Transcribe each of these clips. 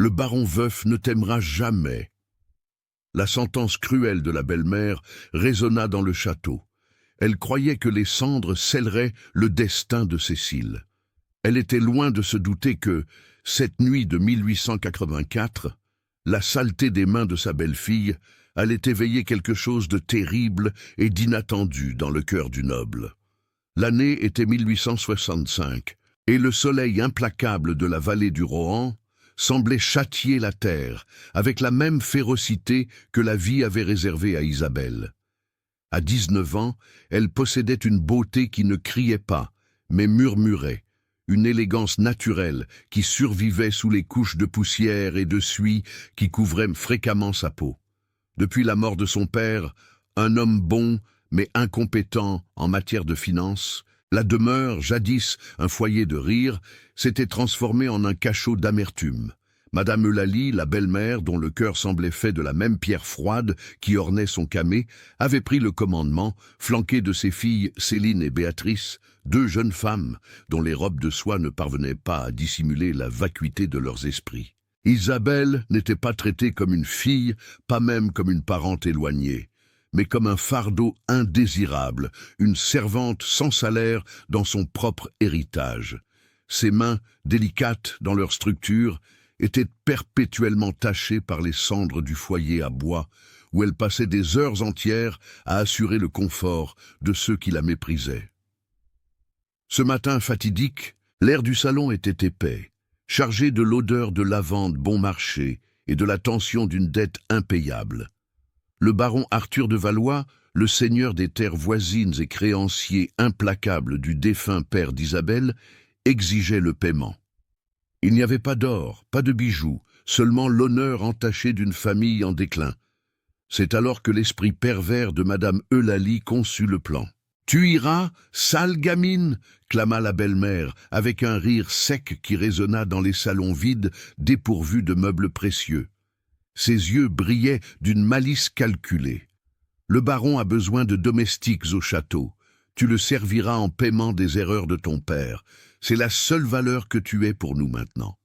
Le baron veuf ne t'aimera jamais. La sentence cruelle de la belle-mère résonna dans le château. Elle croyait que les cendres scelleraient le destin de Cécile. Elle était loin de se douter que, cette nuit de 1884, la saleté des mains de sa belle-fille allait éveiller quelque chose de terrible et d'inattendu dans le cœur du noble. L'année était 1865, et le soleil implacable de la vallée du Rohan semblait châtier la terre avec la même férocité que la vie avait réservée à Isabelle. À 19 ans, elle possédait une beauté qui ne criait pas, mais murmurait, une élégance naturelle qui survivait sous les couches de poussière et de suie qui couvraient fréquemment sa peau. Depuis la mort de son père, un homme bon mais incompétent en matière de finances, la demeure, jadis un foyer de rire, s'était transformée en un cachot d'amertume. Madame Eulalie, la belle-mère, dont le cœur semblait fait de la même pierre froide qui ornait son camée, avait pris le commandement, flanquée de ses filles Céline et Béatrice, deux jeunes femmes dont les robes de soie ne parvenaient pas à dissimuler la vacuité de leurs esprits. Isabelle n'était pas traitée comme une fille, pas même comme une parente éloignée, mais comme un fardeau indésirable, une servante sans salaire dans son propre héritage. Ses mains, délicates dans leur structure, étaient perpétuellement tachées par les cendres du foyer à bois, où elle passait des heures entières à assurer le confort de ceux qui la méprisaient. Ce matin fatidique, l'air du salon était épais, chargé de l'odeur de lavande bon marché et de la tension d'une dette impayable. Le baron Arthur de Valois, le seigneur des terres voisines et créancier implacable du défunt père d'Isabelle, exigeait le paiement. Il n'y avait pas d'or, pas de bijoux, seulement l'honneur entaché d'une famille en déclin. C'est alors que l'esprit pervers de madame Eulalie conçut le plan. « Tu iras, sale gamine !» clama la belle-mère, avec un rire sec qui résonna dans les salons vides, dépourvus de meubles précieux. Ses yeux brillaient d'une malice calculée. « Le baron a besoin de domestiques au château. Tu le serviras en paiement des erreurs de ton père. C'est la seule valeur que tu aies pour nous maintenant. »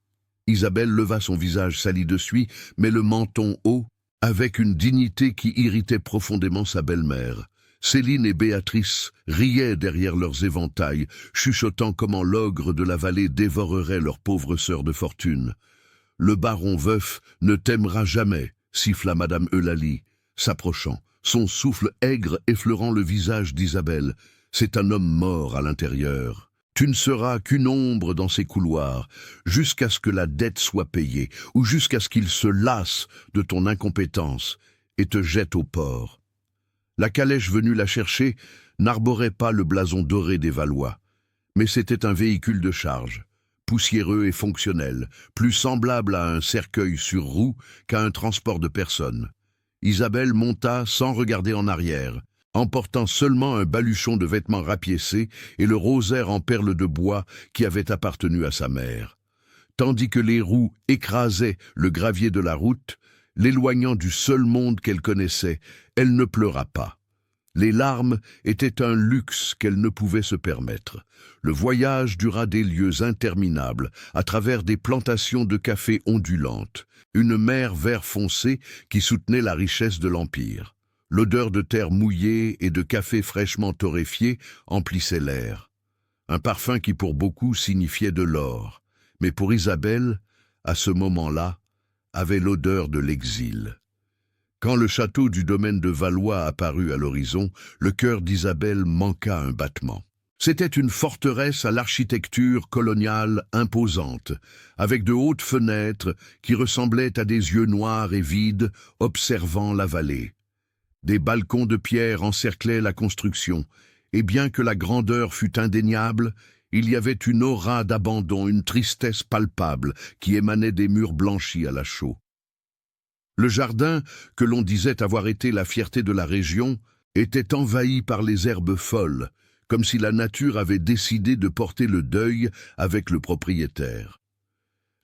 Isabelle leva son visage sali de suie, mais le menton haut, avec une dignité qui irritait profondément sa belle-mère. Céline et Béatrice riaient derrière leurs éventails, chuchotant comment l'ogre de la vallée dévorerait leur pauvre sœur de fortune. « Le baron veuf ne t'aimera jamais, » siffla madame Eulalie, s'approchant, son souffle aigre effleurant le visage d'Isabelle. « C'est un homme mort à l'intérieur. Tu ne seras qu'une ombre dans ses couloirs, jusqu'à ce que la dette soit payée, ou jusqu'à ce qu'il se lasse de ton incompétence et te jette au port. » La calèche venue la chercher n'arborait pas le blason doré des Valois, mais c'était un véhicule de charge, poussiéreux et fonctionnel, plus semblable à un cercueil sur roue qu'à un transport de personnes. Isabelle monta sans regarder en arrière, emportant seulement un baluchon de vêtements rapiécés et le rosaire en perles de bois qui avait appartenu à sa mère. Tandis que les roues écrasaient le gravier de la route, l'éloignant du seul monde qu'elle connaissait, elle ne pleura pas. Les larmes étaient un luxe qu'elle ne pouvait se permettre. Le voyage dura des lieues interminables, à travers des plantations de café ondulantes, une mer vert foncé qui soutenait la richesse de l'Empire. L'odeur de terre mouillée et de café fraîchement torréfié emplissait l'air. Un parfum qui pour beaucoup signifiait de l'or, mais pour Isabelle, à ce moment-là, avait l'odeur de l'exil. Quand le château du domaine de Valois apparut à l'horizon, le cœur d'Isabelle manqua un battement. C'était une forteresse à l'architecture coloniale imposante, avec de hautes fenêtres qui ressemblaient à des yeux noirs et vides observant la vallée. Des balcons de pierre encerclaient la construction, et bien que la grandeur fût indéniable, il y avait une aura d'abandon, une tristesse palpable qui émanait des murs blanchis à la chaux. Le jardin, que l'on disait avoir été la fierté de la région, était envahi par les herbes folles, comme si la nature avait décidé de porter le deuil avec le propriétaire.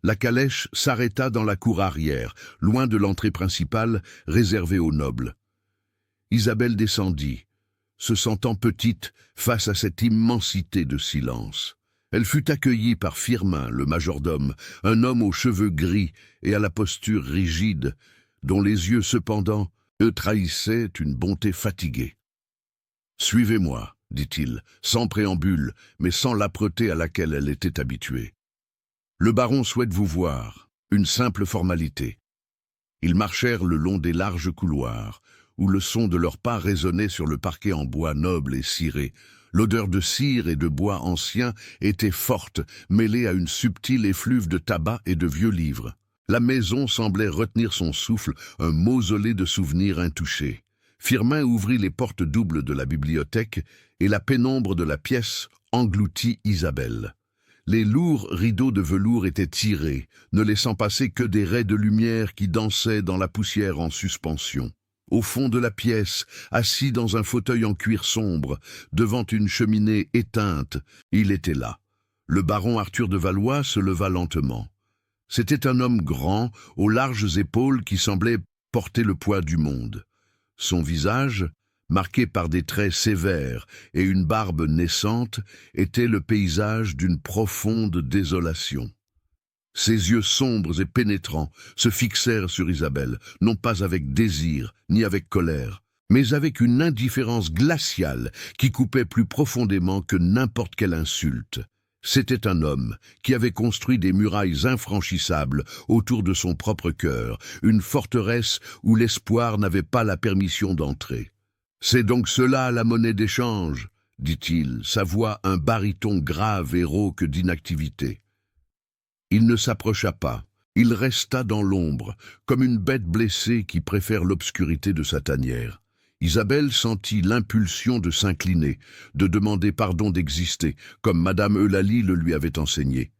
La calèche s'arrêta dans la cour arrière, loin de l'entrée principale réservée aux nobles. Isabelle descendit, se sentant petite face à cette immensité de silence. Elle fut accueillie par Firmin, le majordome, un homme aux cheveux gris et à la posture rigide, dont les yeux cependant trahissaient une bonté fatiguée. « Suivez-moi, dit-il, sans préambule, mais sans l'âpreté à laquelle elle était habituée. Le baron souhaite vous voir, une simple formalité. » Ils marchèrent le long des larges couloirs, où le son de leurs pas résonnait sur le parquet en bois noble et ciré. L'odeur de cire et de bois ancien était forte, mêlée à une subtile effluve de tabac et de vieux livres. La maison semblait retenir son souffle, un mausolée de souvenirs intouchés. Firmin ouvrit les portes doubles de la bibliothèque et la pénombre de la pièce engloutit Isabelle. Les lourds rideaux de velours étaient tirés, ne laissant passer que des raies de lumière qui dansaient dans la poussière en suspension. Au fond de la pièce, assis dans un fauteuil en cuir sombre, devant une cheminée éteinte, il était là. Le baron Arthur de Valois se leva lentement. C'était un homme grand, aux larges épaules qui semblait porter le poids du monde. Son visage, marqué par des traits sévères et une barbe naissante, était le paysage d'une profonde désolation. Ses yeux sombres et pénétrants se fixèrent sur Isabelle, non pas avec désir ni avec colère, mais avec une indifférence glaciale qui coupait plus profondément que n'importe quelle insulte. C'était un homme qui avait construit des murailles infranchissables autour de son propre cœur, une forteresse où l'espoir n'avait pas la permission d'entrer. « C'est donc cela la monnaie d'échange » dit-il, sa voix un baryton grave et rauque d'inactivité. Il ne s'approcha pas, il resta dans l'ombre, comme une bête blessée qui préfère l'obscurité de sa tanière. Isabelle sentit l'impulsion de s'incliner, de demander pardon d'exister, comme Madame Eulalie le lui avait enseigné.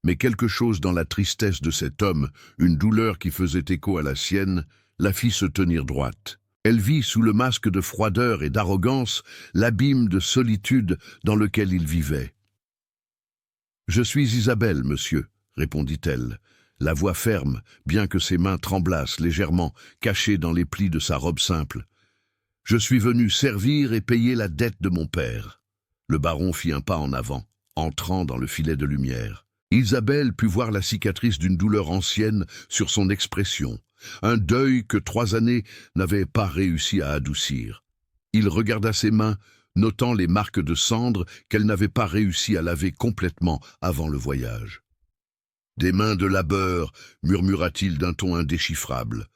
Mais quelque chose dans la tristesse de cet homme, une douleur qui faisait écho à la sienne, la fit se tenir droite. Elle vit sous le masque de froideur et d'arrogance l'abîme de solitude dans lequel il vivait. « Je suis Isabelle, monsieur, » répondit-elle, la voix ferme, bien que ses mains tremblassent légèrement, cachées dans les plis de sa robe simple. « Je suis venu servir et payer la dette de mon père. » Le baron fit un pas en avant, entrant dans le filet de lumière. Isabelle put voir la cicatrice d'une douleur ancienne sur son expression, un deuil que 3 années n'avaient pas réussi à adoucir. Il regarda ses mains, notant les marques de cendres qu'elle n'avait pas réussi à laver complètement avant le voyage. « Des mains de labeur » murmura-t-il d'un ton indéchiffrable.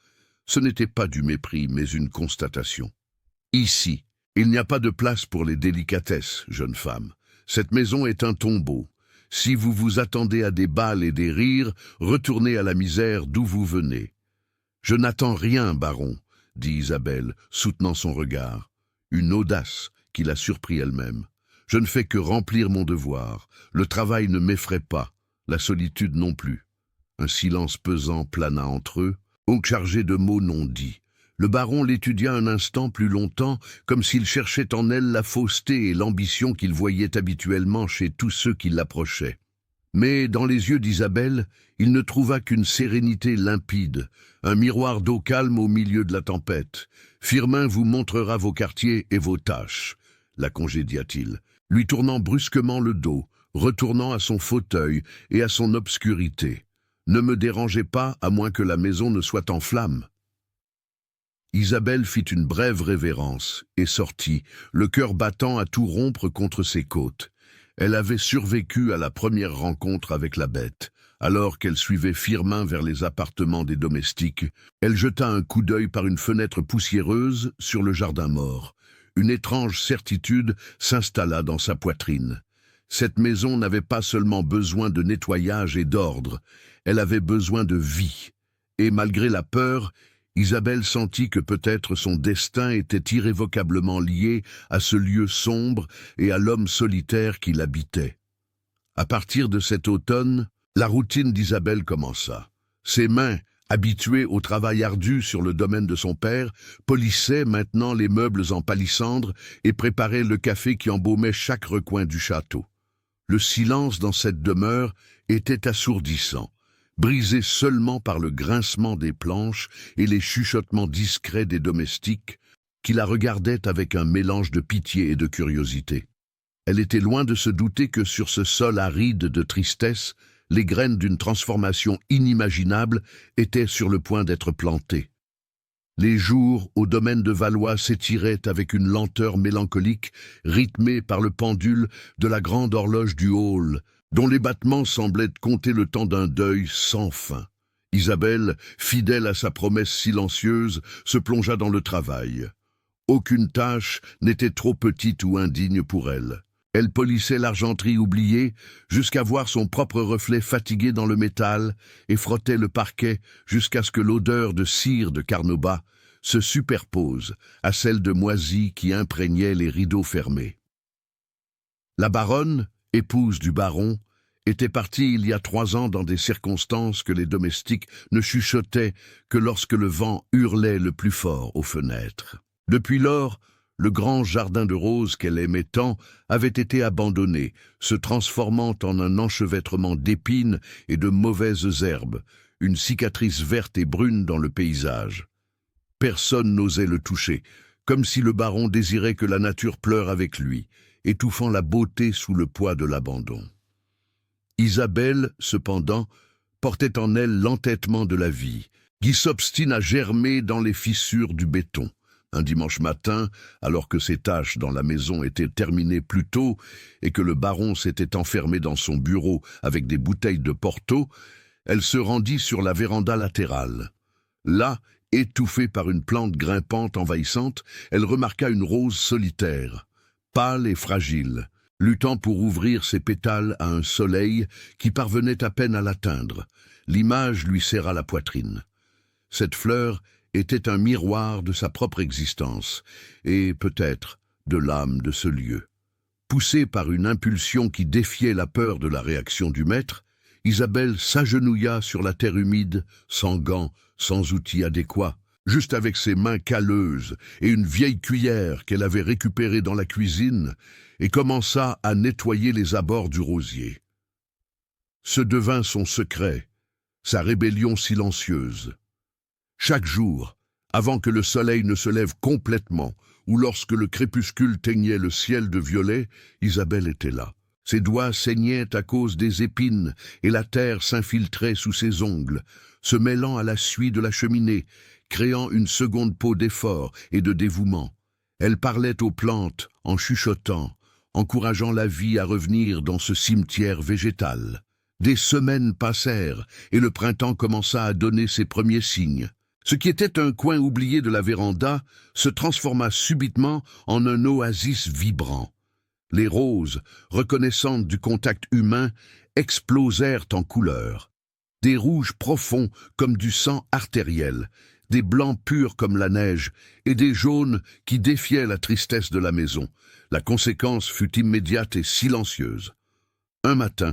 Ce n'était pas du mépris, mais une constatation. « Ici, il n'y a pas de place pour les délicatesses, jeune femme. Cette maison est un tombeau. Si vous vous attendez à des bals et des rires, retournez à la misère d'où vous venez. »« Je n'attends rien, baron, » dit Isabelle, soutenant son regard. Une audace qui la surprit elle-même. « Je ne fais que remplir mon devoir. Le travail ne m'effraie pas. La solitude non plus. » Un silence pesant plana entre eux, donc chargé de mots non dits. Le baron l'étudia un instant plus longtemps, comme s'il cherchait en elle la fausseté et l'ambition qu'il voyait habituellement chez tous ceux qui l'approchaient. Mais dans les yeux d'Isabelle, il ne trouva qu'une sérénité limpide, un miroir d'eau calme au milieu de la tempête. « Firmin vous montrera vos quartiers et vos tâches, » la congédia-t-il, lui tournant brusquement le dos, retournant à son fauteuil et à son obscurité. « Ne me dérangez pas à moins que la maison ne soit en flammes. » Isabelle fit une brève révérence et sortit, le cœur battant à tout rompre contre ses côtes. Elle avait survécu à la première rencontre avec la bête. Alors qu'elle suivait Firmin vers les appartements des domestiques, elle jeta un coup d'œil par une fenêtre poussiéreuse sur le jardin mort. Une étrange certitude s'installa dans sa poitrine. Cette maison n'avait pas seulement besoin de nettoyage et d'ordre, elle avait besoin de vie. Et malgré la peur, Isabelle sentit que peut-être son destin était irrévocablement lié à ce lieu sombre et à l'homme solitaire qui l'habitait. À partir de cet automne, la routine d'Isabelle commença. Ses mains, habituées au travail ardu sur le domaine de son père, polissaient maintenant les meubles en palissandre et préparaient le café qui embaumait chaque recoin du château. Le silence dans cette demeure était assourdissant, brisé seulement par le grincement des planches et les chuchotements discrets des domestiques qui la regardaient avec un mélange de pitié et de curiosité. Elle était loin de se douter que sur ce sol aride de tristesse, les graines d'une transformation inimaginable étaient sur le point d'être plantées. Les jours au domaine de Valois s'étiraient avec une lenteur mélancolique, rythmée par le pendule de la grande horloge du hall, dont les battements semblaient compter le temps d'un deuil sans fin. Isabelle, fidèle à sa promesse silencieuse, se plongea dans le travail. Aucune tâche n'était trop petite ou indigne pour elle. Elle polissait l'argenterie oubliée jusqu'à voir son propre reflet fatigué dans le métal et frottait le parquet jusqu'à ce que l'odeur de cire de Carnauba se superpose à celle de moisi qui imprégnait les rideaux fermés. La baronne, épouse du baron, était partie il y a 3 ans dans des circonstances que les domestiques ne chuchotaient que lorsque le vent hurlait le plus fort aux fenêtres. Depuis lors, le grand jardin de roses qu'elle aimait tant avait été abandonné, se transformant en un enchevêtrement d'épines et de mauvaises herbes, une cicatrice verte et brune dans le paysage. Personne n'osait le toucher, comme si le baron désirait que la nature pleure avec lui, étouffant la beauté sous le poids de l'abandon. Isabelle, cependant, portait en elle l'entêtement de la vie, qui s'obstine à germer dans les fissures du béton. Un dimanche matin, alors que ses tâches dans la maison étaient terminées plus tôt et que le baron s'était enfermé dans son bureau avec des bouteilles de Porto, elle se rendit sur la véranda latérale. Là, étouffée par une plante grimpante envahissante, elle remarqua une rose solitaire, pâle et fragile, luttant pour ouvrir ses pétales à un soleil qui parvenait à peine à l'atteindre. L'image lui serra la poitrine. Cette fleur était un miroir de sa propre existence, et peut-être de l'âme de ce lieu. Poussée par une impulsion qui défiait la peur de la réaction du maître, Isabelle s'agenouilla sur la terre humide, sans gants, sans outils adéquats, juste avec ses mains calleuses et une vieille cuillère qu'elle avait récupérée dans la cuisine, et commença à nettoyer les abords du rosier. Ce devint son secret, sa rébellion silencieuse. Chaque jour, avant que le soleil ne se lève complètement, ou lorsque le crépuscule teignait le ciel de violet, Isabelle était là. Ses doigts saignaient à cause des épines, et la terre s'infiltrait sous ses ongles, se mêlant à la suie de la cheminée, créant une seconde peau d'effort et de dévouement. Elle parlait aux plantes en chuchotant, encourageant la vie à revenir dans ce cimetière végétal. Des semaines passèrent, et le printemps commença à donner ses premiers signes. Ce qui était un coin oublié de la véranda se transforma subitement en un oasis vibrant. Les roses, reconnaissantes du contact humain, explosèrent en couleurs. Des rouges profonds comme du sang artériel, des blancs purs comme la neige, et des jaunes qui défiaient la tristesse de la maison. La conséquence fut immédiate et silencieuse. Un matin,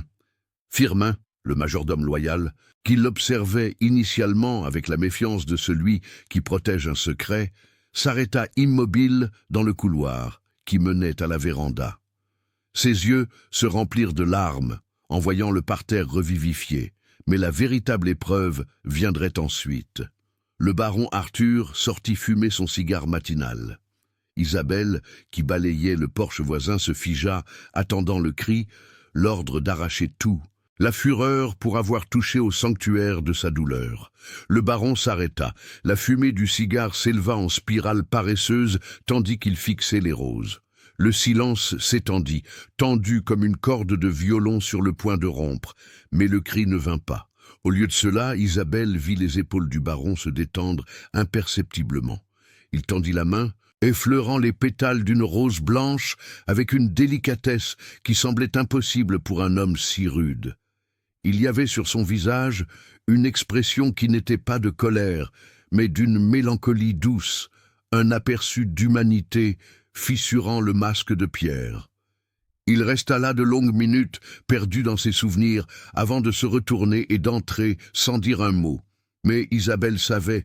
Firmin, le majordome loyal, qui l'observait initialement avec la méfiance de celui qui protège un secret, s'arrêta immobile dans le couloir qui menait à la véranda. Ses yeux se remplirent de larmes en voyant le parterre revivifié, mais la véritable épreuve viendrait ensuite. Le baron Arthur sortit fumer son cigare matinal. Isabelle, qui balayait le porche voisin, se figea, attendant le cri, l'ordre d'arracher tout, la fureur pour avoir touché au sanctuaire de sa douleur. Le baron s'arrêta, la fumée du cigare s'éleva en spirale paresseuse tandis qu'il fixait les roses. Le silence s'étendit, tendu comme une corde de violon sur le point de rompre, mais le cri ne vint pas. Au lieu de cela, Isabelle vit les épaules du baron se détendre imperceptiblement. Il tendit la main, effleurant les pétales d'une rose blanche avec une délicatesse qui semblait impossible pour un homme si rude. Il y avait sur son visage une expression qui n'était pas de colère, mais d'une mélancolie douce, un aperçu d'humanité fissurant le masque de pierre. Il resta là de longues minutes, perdu dans ses souvenirs, avant de se retourner et d'entrer sans dire un mot. Mais Isabelle savait,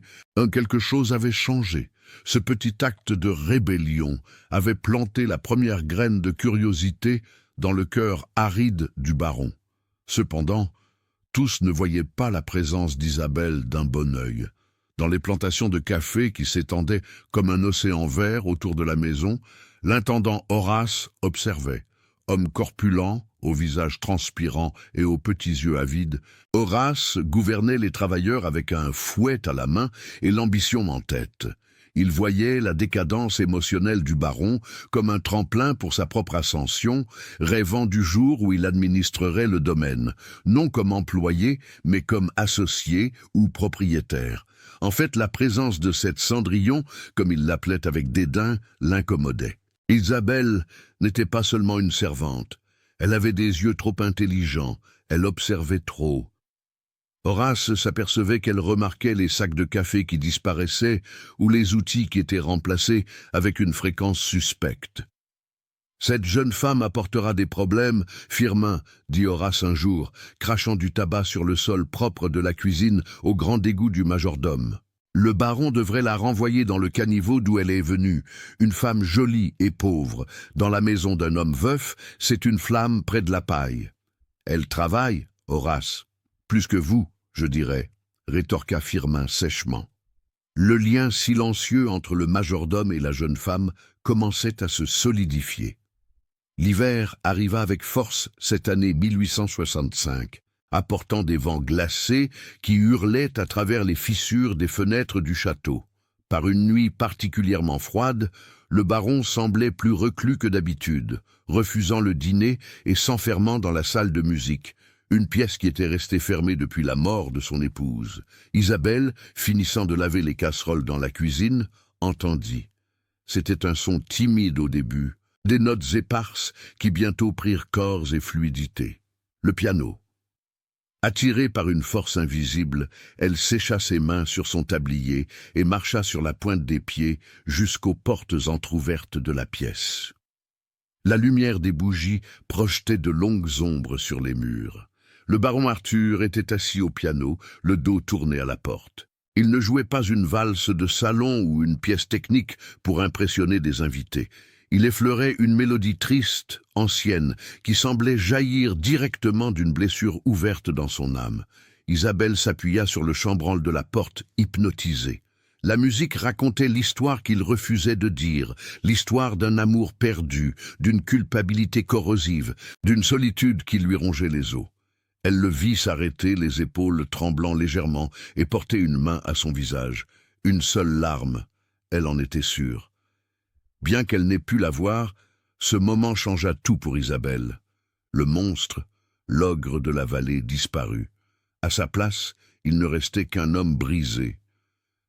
quelque chose avait changé. Ce petit acte de rébellion avait planté la première graine de curiosité dans le cœur aride du baron. Cependant, tous ne voyaient pas la présence d'Isabelle d'un bon œil. Dans les plantations de café qui s'étendaient comme un océan vert autour de la maison, l'intendant Horace observait. Homme corpulent, au visage transpirant et aux petits yeux avides, Horace gouvernait les travailleurs avec un fouet à la main et l'ambition en tête. Il voyait la décadence émotionnelle du baron comme un tremplin pour sa propre ascension, rêvant du jour où il administrerait le domaine, non comme employé, mais comme associé ou propriétaire. En fait, la présence de cette Cendrillon, comme il l'appelait avec dédain, l'incommodait. Isabelle n'était pas seulement une servante. Elle avait des yeux trop intelligents, elle observait trop. Horace s'apercevait qu'elle remarquait les sacs de café qui disparaissaient ou les outils qui étaient remplacés avec une fréquence suspecte. « Cette jeune femme apportera des problèmes, Firmin, » dit Horace un jour, crachant du tabac sur le sol propre de la cuisine au grand dégoût du majordome. Le baron devrait la renvoyer dans le caniveau d'où elle est venue. Une femme jolie et pauvre. Dans la maison d'un homme veuf, c'est une flamme près de la paille. « Elle travaille, Horace. Plus que vous, je dirais, » rétorqua Firmin sèchement. Le lien silencieux entre le majordome et la jeune femme commençait à se solidifier. L'hiver arriva avec force cette année 1865, apportant des vents glacés qui hurlaient à travers les fissures des fenêtres du château. Par une nuit particulièrement froide, le baron semblait plus reclus que d'habitude, refusant le dîner et s'enfermant dans la salle de musique, une pièce qui était restée fermée depuis la mort de son épouse. Isabelle, finissant de laver les casseroles dans la cuisine, entendit. C'était un son timide au début, des notes éparses qui bientôt prirent corps et fluidité. Le piano. Attirée par une force invisible, elle sécha ses mains sur son tablier et marcha sur la pointe des pieds jusqu'aux portes entr'ouvertes de la pièce. La lumière des bougies projetait de longues ombres sur les murs. Le baron Arthur était assis au piano, le dos tourné à la porte. Il ne jouait pas une valse de salon ou une pièce technique pour impressionner des invités. Il effleurait une mélodie triste, ancienne, qui semblait jaillir directement d'une blessure ouverte dans son âme. Isabelle s'appuya sur le chambranle de la porte, hypnotisée. La musique racontait l'histoire qu'il refusait de dire, l'histoire d'un amour perdu, d'une culpabilité corrosive, d'une solitude qui lui rongeait les os. Elle le vit s'arrêter, les épaules tremblant légèrement, et porter une main à son visage. Une seule larme, elle en était sûre. Bien qu'elle n'ait pu la voir, ce moment changea tout pour Isabelle. Le monstre, l'ogre de la vallée, disparut. À sa place, il ne restait qu'un homme brisé.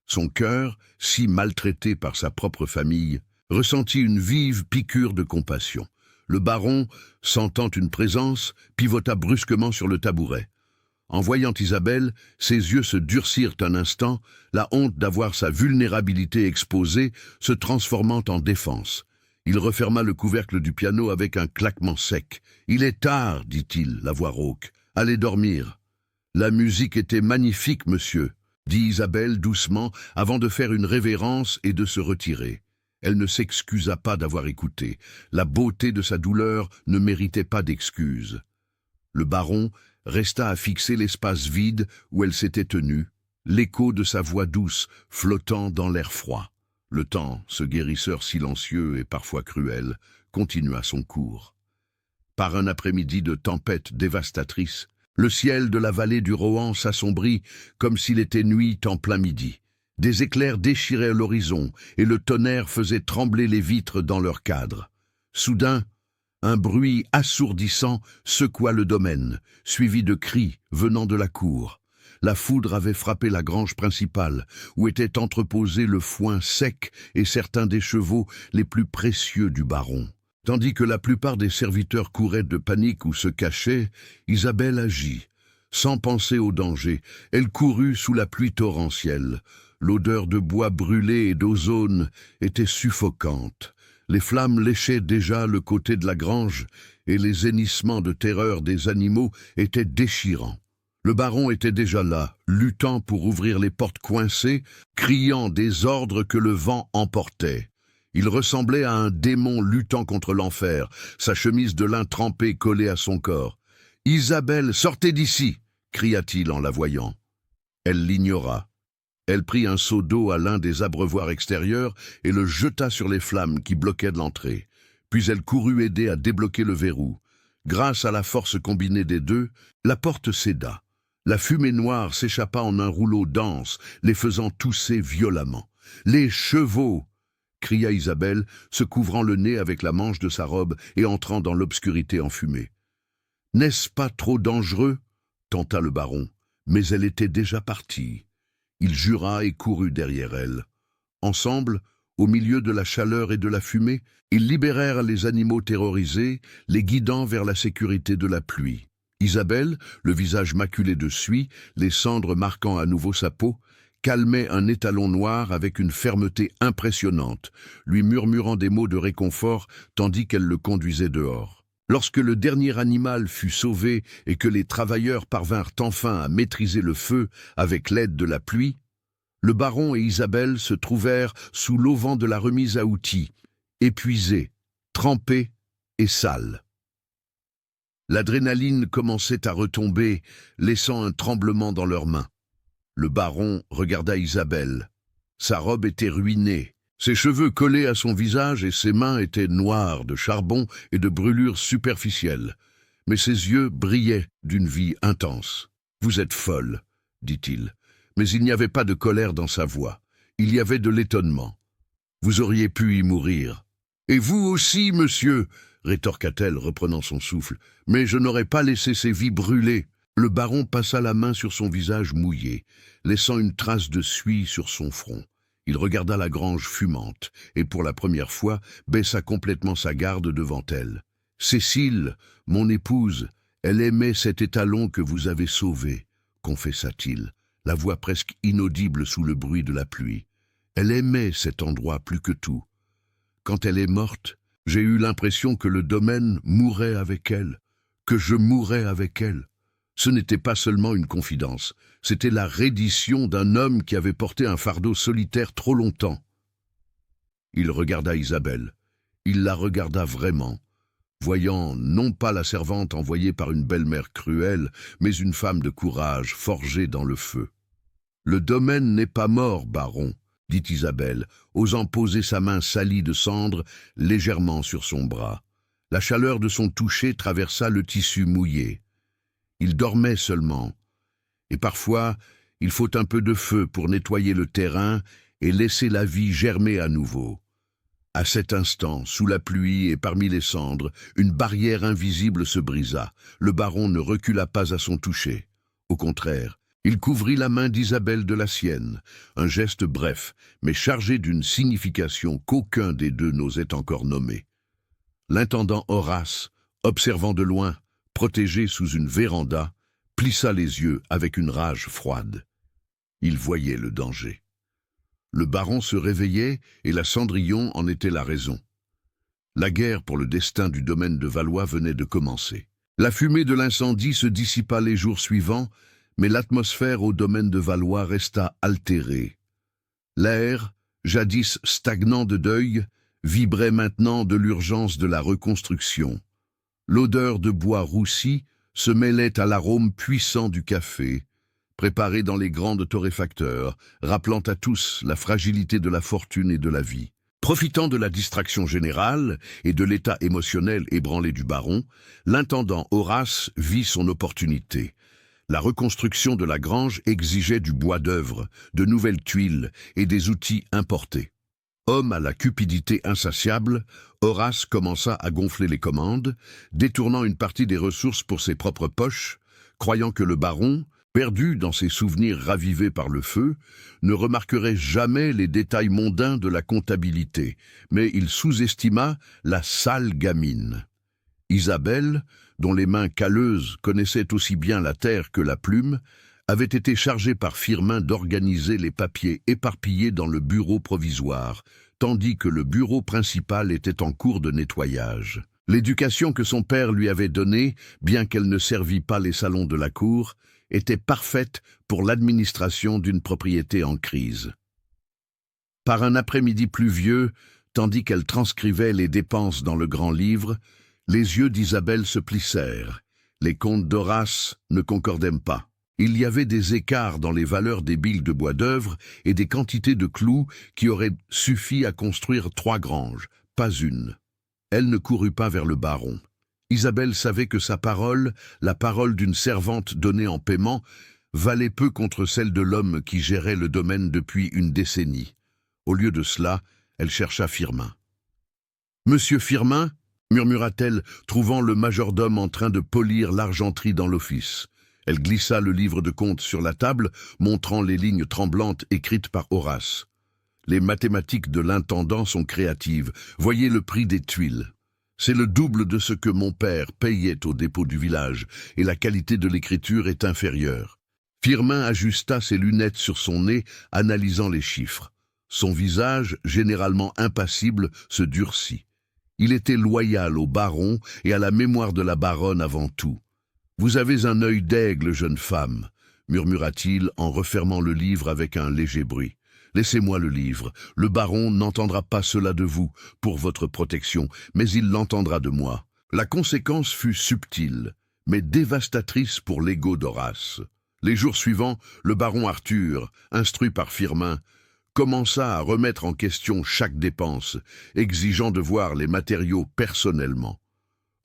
Son cœur, si maltraité par sa propre famille, ressentit une vive piqûre de compassion. Le baron, sentant une présence, pivota brusquement sur le tabouret. En voyant Isabelle, ses yeux se durcirent un instant, la honte d'avoir sa vulnérabilité exposée se transformant en défense. Il referma le couvercle du piano avec un claquement sec. « Il est tard, dit-il, la voix rauque. Allez dormir. »« La musique était magnifique, monsieur, » dit Isabelle doucement avant de faire une révérence et de se retirer. Elle ne s'excusa pas d'avoir écouté. La beauté de sa douleur ne méritait pas d'excuses. Le baron resta à fixer l'espace vide où elle s'était tenue, l'écho de sa voix douce flottant dans l'air froid. Le temps, ce guérisseur silencieux et parfois cruel, continua son cours. Par un après-midi de tempête dévastatrice, le ciel de la vallée du Rohan s'assombrit comme s'il était nuit en plein midi. Des éclairs déchiraient l'horizon et le tonnerre faisait trembler les vitres dans leur cadre. Soudain, un bruit assourdissant secoua le domaine, suivi de cris venant de la cour. La foudre avait frappé la grange principale, où étaient entreposés le foin sec et certains des chevaux les plus précieux du baron. Tandis que la plupart des serviteurs couraient de panique ou se cachaient, Isabelle agit. Sans penser au danger, elle courut sous la pluie torrentielle. L'odeur de bois brûlé et d'ozone était suffocante. Les flammes léchaient déjà le côté de la grange et les hennissements de terreur des animaux étaient déchirants. Le baron était déjà là, luttant pour ouvrir les portes coincées, criant des ordres que le vent emportait. Il ressemblait à un démon luttant contre l'enfer, sa chemise de lin trempée collée à son corps. « Isabelle, sortez d'ici !» cria-t-il en la voyant. Elle l'ignora. Elle prit un seau d'eau à l'un des abreuvoirs extérieurs et le jeta sur les flammes qui bloquaient l'entrée. Puis elle courut aider à débloquer le verrou. Grâce à la force combinée des deux, la porte céda. La fumée noire s'échappa en un rouleau dense, les faisant tousser violemment. « Les chevaux !» cria Isabelle, se couvrant le nez avec la manche de sa robe et entrant dans l'obscurité enfumée. « N'est-ce pas trop dangereux ?» tenta le baron, mais elle était déjà partie. Il jura et courut derrière elle. Ensemble, au milieu de la chaleur et de la fumée, ils libérèrent les animaux terrorisés, les guidant vers la sécurité de la pluie. Isabelle, le visage maculé de suie, les cendres marquant à nouveau sa peau, calmait un étalon noir avec une fermeté impressionnante, lui murmurant des mots de réconfort tandis qu'elle le conduisait dehors. Lorsque le dernier animal fut sauvé et que les travailleurs parvinrent enfin à maîtriser le feu avec l'aide de la pluie, le baron et Isabelle se trouvèrent sous l'auvent de la remise à outils, épuisés, trempés et sales. L'adrénaline commençait à retomber, laissant un tremblement dans leurs mains. Le baron regarda Isabelle. Sa robe était ruinée, ses cheveux collés à son visage et ses mains étaient noires de charbon et de brûlures superficielles. Mais ses yeux brillaient d'une vie intense. « Vous êtes folle, » dit-il. Mais il n'y avait pas de colère dans sa voix. Il y avait de l'étonnement. « Vous auriez pu y mourir. »« Et vous aussi, monsieur !» rétorqua-t-elle, reprenant son souffle. « Mais je n'aurais pas laissé ces vies brûler. » Le baron passa la main sur son visage mouillé, laissant une trace de suie sur son front. Il regarda la grange fumante, et pour la première fois, baissa complètement sa garde devant elle. « Cécile, mon épouse, elle aimait cet étalon que vous avez sauvé, » confessa-t-il, la voix presque inaudible sous le bruit de la pluie. « Elle aimait cet endroit plus que tout. Quand elle est morte, j'ai eu l'impression que le domaine mourait avec elle, que je mourais avec elle. Ce n'était pas seulement une confidence, c'était la reddition d'un homme qui avait porté un fardeau solitaire trop longtemps. » Il regarda Isabelle. Il la regarda vraiment, voyant non pas la servante envoyée par une belle-mère cruelle, mais une femme de courage forgée dans le feu. « Le domaine n'est pas mort, baron, » dit Isabelle, osant poser sa main salie de cendre légèrement sur son bras. La chaleur de son toucher traversa le tissu mouillé. Il dormait seulement, et parfois il faut un peu de feu pour nettoyer le terrain et laisser la vie germer à nouveau. À cet instant, sous la pluie et parmi les cendres, une barrière invisible se brisa. Le baron ne recula pas à son toucher. Au contraire, il couvrit la main d'Isabelle de la sienne, un geste bref, mais chargé d'une signification qu'aucun des deux n'osait encore nommer. L'intendant Horace, observant de loin, protégé sous une véranda, plissa les yeux avec une rage froide. Il voyait le danger. Le baron se réveillait et la Cendrillon en était la raison. La guerre pour le destin du domaine de Valois venait de commencer. La fumée de l'incendie se dissipa les jours suivants, mais l'atmosphère au domaine de Valois resta altérée. L'air, jadis stagnant de deuil, vibrait maintenant de l'urgence de la reconstruction. L'odeur de bois roussi se mêlait à l'arôme puissant du café, préparé dans les grandes torréfacteurs, rappelant à tous la fragilité de la fortune et de la vie. Profitant de la distraction générale et de l'état émotionnel ébranlé du baron, l'intendant Horace vit son opportunité. La reconstruction de la grange exigeait du bois d'œuvre, de nouvelles tuiles et des outils importés. Homme à la cupidité insatiable, Horace commença à gonfler les commandes, détournant une partie des ressources pour ses propres poches, croyant que le baron, perdu dans ses souvenirs ravivés par le feu, ne remarquerait jamais les détails mondains de la comptabilité, mais il sous-estima la sale gamine. Isabelle, dont les mains calleuses connaissaient aussi bien la terre que la plume, avait été chargé par Firmin d'organiser les papiers éparpillés dans le bureau provisoire, tandis que le bureau principal était en cours de nettoyage. L'éducation que son père lui avait donnée, bien qu'elle ne servît pas les salons de la cour, était parfaite pour l'administration d'une propriété en crise. Par un après-midi pluvieux, tandis qu'elle transcrivait les dépenses dans le grand livre, les yeux d'Isabelle se plissèrent. Les comptes d'Horace ne concordaient pas. Il y avait des écarts dans les valeurs des billes de bois d'œuvre et des quantités de clous qui auraient suffi à construire 3 granges, pas une. Elle ne courut pas vers le baron. Isabelle savait que sa parole, la parole d'une servante donnée en paiement, valait peu contre celle de l'homme qui gérait le domaine depuis une décennie. Au lieu de cela, elle chercha Firmin. « Monsieur Firmin ?» murmura-t-elle, trouvant le majordome en train de polir l'argenterie dans l'office. Elle glissa le livre de compte sur la table, montrant les lignes tremblantes écrites par Horace. Les mathématiques de l'intendant sont créatives. Voyez le prix des tuiles. C'est le double de ce que mon père payait au dépôt du village, et la qualité de l'écriture est inférieure. Firmin ajusta ses lunettes sur son nez, analysant les chiffres. Son visage, généralement impassible, se durcit. Il était loyal au baron et à la mémoire de la baronne avant tout. « Vous avez un œil d'aigle, jeune femme », murmura-t-il en refermant le livre avec un léger bruit. « Laissez-moi le livre. Le baron n'entendra pas cela de vous, pour votre protection, mais il l'entendra de moi. » La conséquence fut subtile, mais dévastatrice pour l'ego d'Horace. Les jours suivants, le baron Arthur, instruit par Firmin, commença à remettre en question chaque dépense, exigeant de voir les matériaux personnellement.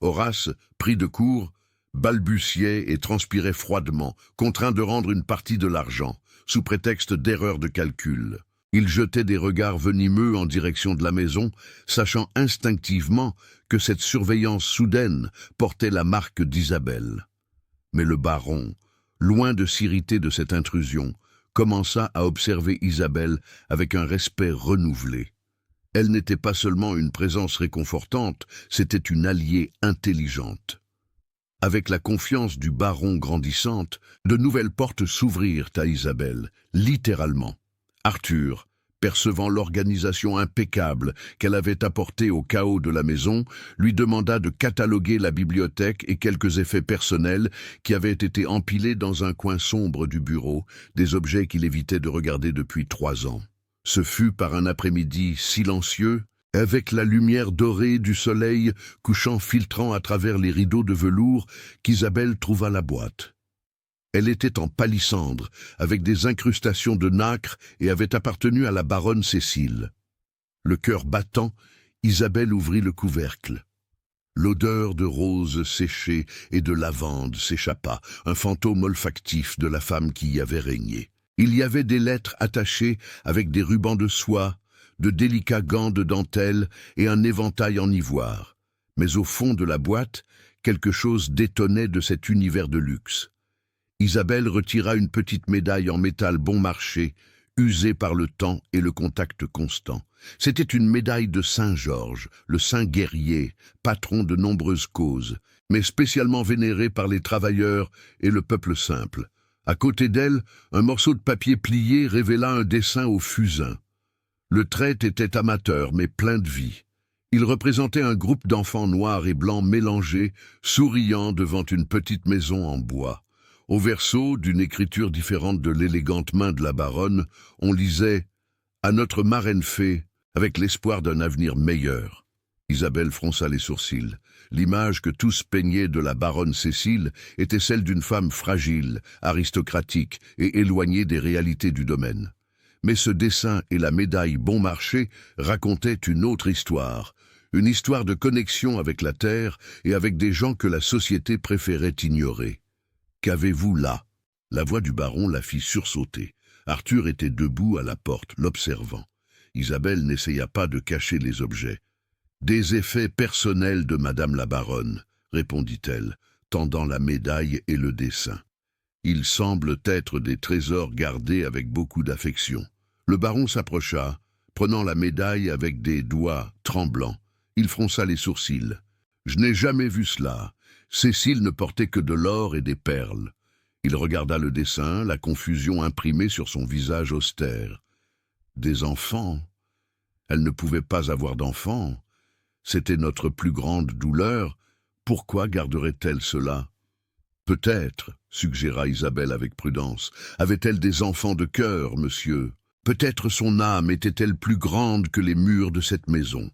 Horace, pris de court, balbutiait et transpirait froidement, contraint de rendre une partie de l'argent, sous prétexte d'erreur de calcul. Il jetait des regards venimeux en direction de la maison, sachant instinctivement que cette surveillance soudaine portait la marque d'Isabelle. Mais le baron, loin de s'irriter de cette intrusion, commença à observer Isabelle avec un respect renouvelé. Elle n'était pas seulement une présence réconfortante, c'était une alliée intelligente. Avec la confiance du baron grandissante, de nouvelles portes s'ouvrirent à Isabelle, littéralement. Arthur, percevant l'organisation impeccable qu'elle avait apportée au chaos de la maison, lui demanda de cataloguer la bibliothèque et quelques effets personnels qui avaient été empilés dans un coin sombre du bureau, des objets qu'il évitait de regarder depuis 3 ans. Ce fut par un après-midi silencieux, avec la lumière dorée du soleil couchant filtrant à travers les rideaux de velours, qu'Isabelle trouva la boîte. Elle était en palissandre, avec des incrustations de nacre et avait appartenu à la baronne Cécile. Le cœur battant, Isabelle ouvrit le couvercle. L'odeur de roses séchées et de lavande s'échappa, un fantôme olfactif de la femme qui y avait régné. Il y avait des lettres attachées avec des rubans de soie, de délicats gants de dentelle et un éventail en ivoire. Mais au fond de la boîte, quelque chose détonnait de cet univers de luxe. Isabelle retira une petite médaille en métal bon marché, usée par le temps et le contact constant. C'était une médaille de Saint-Georges, le saint guerrier, patron de nombreuses causes, mais spécialement vénéré par les travailleurs et le peuple simple. À côté d'elle, un morceau de papier plié révéla un dessin au fusain. Le trait était amateur, mais plein de vie. Il représentait un groupe d'enfants noirs et blancs mélangés, souriant devant une petite maison en bois. Au verso, d'une écriture différente de l'élégante main de la baronne, on lisait « À notre marraine fée, avec l'espoir d'un avenir meilleur ». Isabelle fronça les sourcils. L'image que tous peignaient de la baronne Cécile était celle d'une femme fragile, aristocratique et éloignée des réalités du domaine. Mais ce dessin et la médaille bon marché racontaient une autre histoire, une histoire de connexion avec la terre et avec des gens que la société préférait ignorer. « Qu'avez-vous là ?» La voix du baron la fit sursauter. Arthur était debout à la porte, l'observant. Isabelle n'essaya pas de cacher les objets. « Des effets personnels de madame la baronne », répondit-elle, tendant la médaille et le dessin. « Ils semblent être des trésors gardés avec beaucoup d'affection. » Le baron s'approcha, prenant la médaille avec des doigts tremblants. Il fronça les sourcils. « Je n'ai jamais vu cela. Cécile ne portait que de l'or et des perles. » Il regarda le dessin, la confusion imprimée sur son visage austère. Des enfants. Elle ne pouvait pas avoir d'enfants. C'était notre plus grande douleur. Pourquoi garderait-elle cela? Peut-être, suggéra Isabelle avec prudence, avait-elle des enfants de cœur, monsieur? Peut-être son âme était-elle plus grande que les murs de cette maison.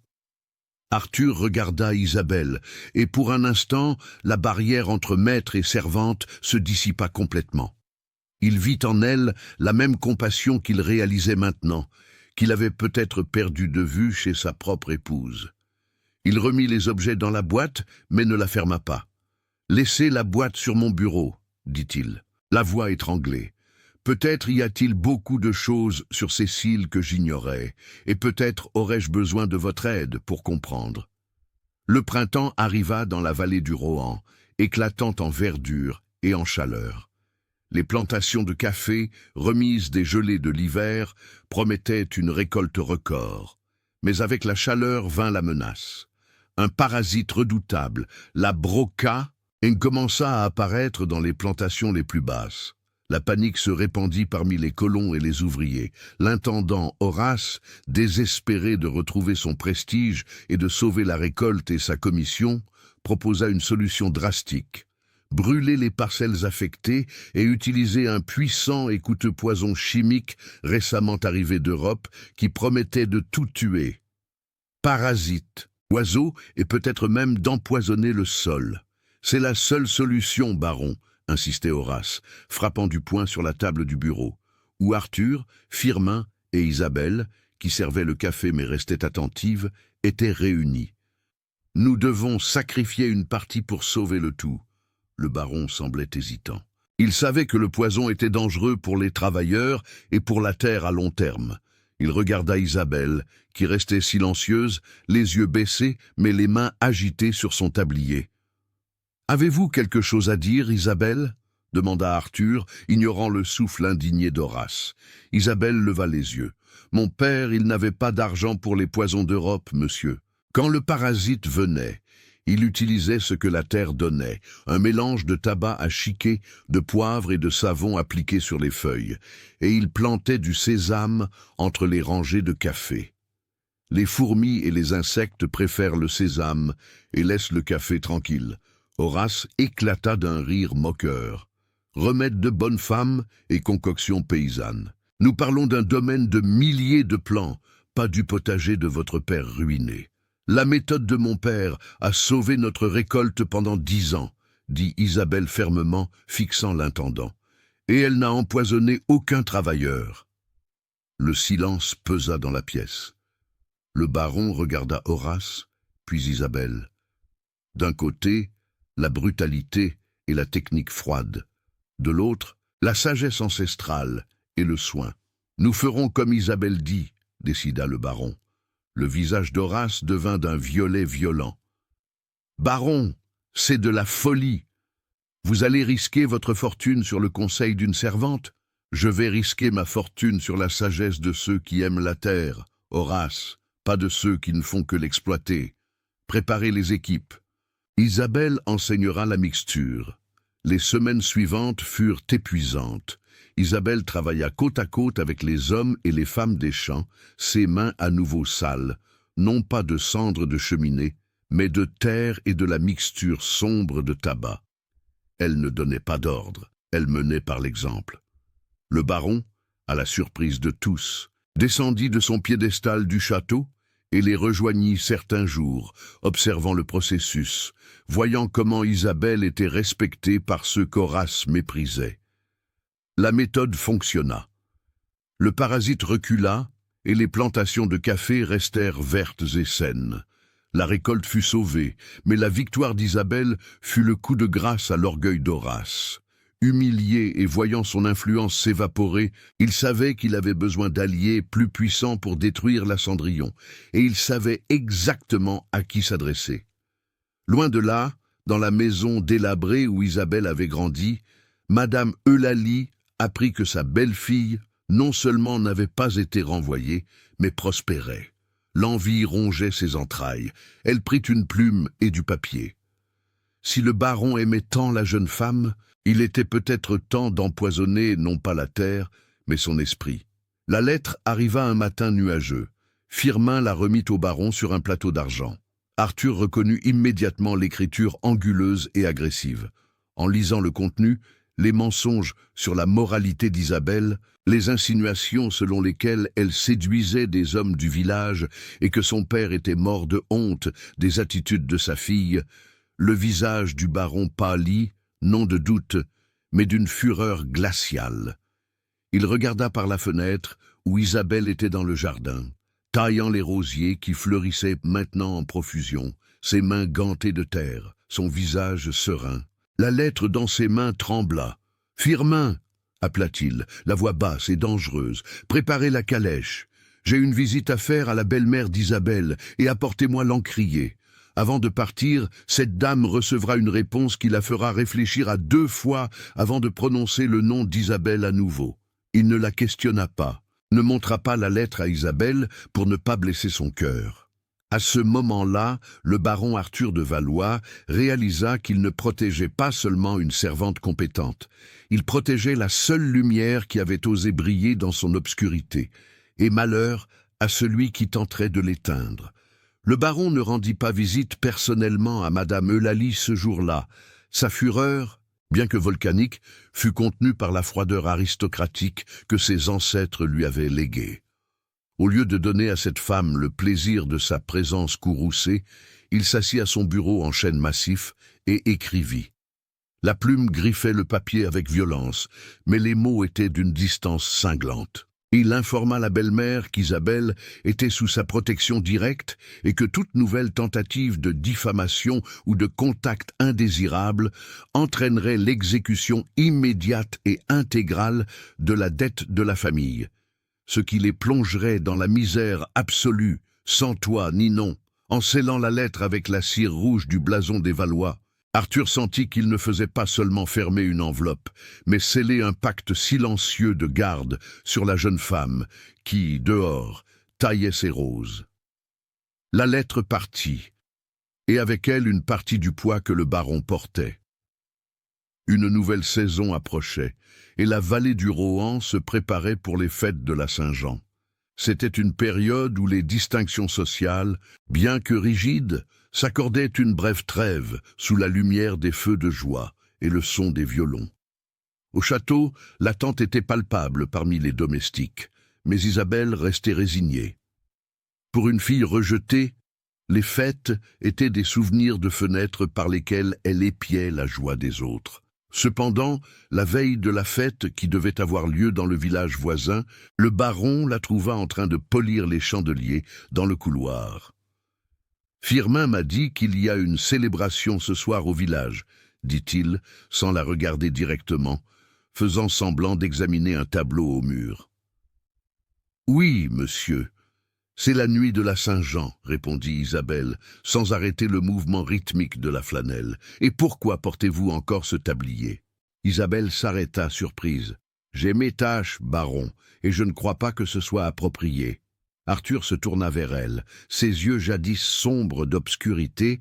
Arthur regarda Isabelle, et pour un instant, la barrière entre maître et servante se dissipa complètement. Il vit en elle la même compassion qu'il réalisait maintenant, qu'il avait peut-être perdue de vue chez sa propre épouse. Il remit les objets dans la boîte, mais ne la ferma pas. « Laissez la boîte sur mon bureau, » dit-il, la voix étranglée. « Peut-être y a-t-il beaucoup de choses sur Cécile que j'ignorais, et peut-être aurais-je besoin de votre aide pour comprendre. » Le printemps arriva dans la vallée du Rohan, éclatant en verdure et en chaleur. Les plantations de café, remises des gelées de l'hiver, promettaient une récolte record. Mais avec la chaleur vint la menace. Un parasite redoutable, la broca, commença à apparaître dans les plantations les plus basses. La panique se répandit parmi les colons et les ouvriers. L'intendant Horace, désespéré de retrouver son prestige et de sauver la récolte et sa commission, proposa une solution drastique. Brûler les parcelles affectées et utiliser un puissant et coûteux poison chimique récemment arrivé d'Europe qui promettait de tout tuer. Parasites, oiseaux et peut-être même d'empoisonner le sol. C'est la seule solution, baron, insistait Horace, frappant du poing sur la table du bureau, où Arthur, Firmin et Isabelle, qui servaient le café mais restaient attentives, étaient réunis. Nous devons sacrifier une partie pour sauver le tout. Le baron semblait hésitant. Il savait que le poison était dangereux pour les travailleurs et pour la terre à long terme. Il regarda Isabelle, qui restait silencieuse, les yeux baissés, mais les mains agitées sur son tablier. « Avez-vous quelque chose à dire, Isabelle ?» demanda Arthur, ignorant le souffle indigné d'Horace. Isabelle leva les yeux. « Mon père, il n'avait pas d'argent pour les poisons d'Europe, monsieur. Quand le parasite venait, il utilisait ce que la terre donnait, un mélange de tabac à chiquer, de poivre et de savon appliqué sur les feuilles, et il plantait du sésame entre les rangées de café. Les fourmis et les insectes préfèrent le sésame et laissent le café tranquille. » Horace éclata d'un rire moqueur. Remède de bonne femme et concoction paysanne. Nous parlons d'un domaine de milliers de plants, pas du potager de votre père ruiné. La méthode de mon père a sauvé notre récolte pendant 10 ans, dit Isabelle fermement, fixant l'intendant. Et elle n'a empoisonné aucun travailleur. Le silence pesa dans la pièce. Le baron regarda Horace, puis Isabelle. D'un côté, la brutalité et la technique froide. De l'autre, la sagesse ancestrale et le soin. « Nous ferons comme Isabelle dit, » décida le baron. Le visage d'Horace devint d'un violet violent. « Baron, c'est de la folie. Vous allez risquer votre fortune sur le conseil d'une servante? Je vais risquer ma fortune sur la sagesse de ceux qui aiment la terre, Horace, pas de ceux qui ne font que l'exploiter. Préparez les équipes. » Isabelle enseignera la mixture. Les semaines suivantes furent épuisantes. Isabelle travailla côte à côte avec les hommes et les femmes des champs, ses mains à nouveau sales, non pas de cendres de cheminée, mais de terre et de la mixture sombre de tabac. Elle ne donnait pas d'ordre, elle menait par l'exemple. Le baron, à la surprise de tous, descendit de son piédestal du château et les rejoignit certains jours, observant le processus, voyant comment Isabelle était respectée par ceux qu'Horace méprisait. La méthode fonctionna. Le parasite recula et les plantations de café restèrent vertes et saines. La récolte fut sauvée, mais la victoire d'Isabelle fut le coup de grâce à l'orgueil d'Horace. Humilié et voyant son influence s'évaporer, il savait qu'il avait besoin d'alliés plus puissants pour détruire la Cendrillon, et il savait exactement à qui s'adresser. Loin de là, dans la maison délabrée où Isabelle avait grandi, Madame Eulalie apprit que sa belle-fille non seulement n'avait pas été renvoyée, mais prospérait. L'envie rongeait ses entrailles. Elle prit une plume et du papier. Si le baron aimait tant la jeune femme, il était peut-être temps d'empoisonner non pas la terre, mais son esprit. La lettre arriva un matin nuageux. Firmin la remit au baron sur un plateau d'argent. Arthur reconnut immédiatement l'écriture anguleuse et agressive. En lisant le contenu, les mensonges sur la moralité d'Isabelle, les insinuations selon lesquelles elle séduisait des hommes du village et que son père était mort de honte des attitudes de sa fille, le visage du baron pâlit, non de doute, mais d'une fureur glaciale. Il regarda par la fenêtre où Isabelle était dans le jardin, taillant les rosiers qui fleurissaient maintenant en profusion, ses mains gantées de terre, son visage serein. La lettre dans ses mains trembla. « Firmin !» appela-t-il, la voix basse et dangereuse. « Préparez la calèche. J'ai une visite à faire à la belle-mère d'Isabelle et apportez-moi l'encrier. Avant de partir, cette dame recevra une réponse qui la fera réfléchir à 2 fois avant de prononcer le nom d'Isabelle à nouveau. » Il ne la questionna pas, ne montra pas la lettre à Isabelle pour ne pas blesser son cœur. À ce moment-là, le baron Arthur de Valois réalisa qu'il ne protégeait pas seulement une servante compétente, il protégeait la seule lumière qui avait osé briller dans son obscurité, et malheur à celui qui tenterait de l'éteindre. Le baron ne rendit pas visite personnellement à Madame Eulalie ce jour-là. Sa fureur, bien que volcanique, fut contenue par la froideur aristocratique que ses ancêtres lui avaient léguée. Au lieu de donner à cette femme le plaisir de sa présence courroucée, il s'assit à son bureau en chêne massif et écrivit. La plume griffait le papier avec violence, mais les mots étaient d'une distance cinglante. Il informa la belle-mère qu'Isabelle était sous sa protection directe et que toute nouvelle tentative de diffamation ou de contact indésirable entraînerait l'exécution immédiate et intégrale de la dette de la famille, ce qui les plongerait dans la misère absolue, sans toit ni nom. En scellant la lettre avec la cire rouge du blason des Valois, Arthur sentit qu'il ne faisait pas seulement fermer une enveloppe, mais sceller un pacte silencieux de garde sur la jeune femme qui, dehors, taillait ses roses. La lettre partit, et avec elle une partie du poids que le baron portait. Une nouvelle saison approchait, et la vallée du Rohan se préparait pour les fêtes de la Saint-Jean. C'était une période où les distinctions sociales, bien que rigides, s'accordaient une brève trêve sous la lumière des feux de joie et le son des violons. Au château, l'attente était palpable parmi les domestiques, mais Isabelle restait résignée. Pour une fille rejetée, les fêtes étaient des souvenirs de fenêtres par lesquelles elle épiait la joie des autres. Cependant, la veille de la fête qui devait avoir lieu dans le village voisin, le baron la trouva en train de polir les chandeliers dans le couloir. « Firmin m'a dit qu'il y a une célébration ce soir au village, » dit-il, sans la regarder directement, faisant semblant d'examiner un tableau au mur. « Oui, monsieur. C'est la nuit de la Saint-Jean, » répondit Isabelle, sans arrêter le mouvement rythmique de la flanelle. « Et pourquoi portez-vous encore ce tablier ?» Isabelle s'arrêta, surprise. « J'ai mes tâches, baron, et je ne crois pas que ce soit approprié. » Arthur se tourna vers elle. Ses yeux jadis sombres d'obscurité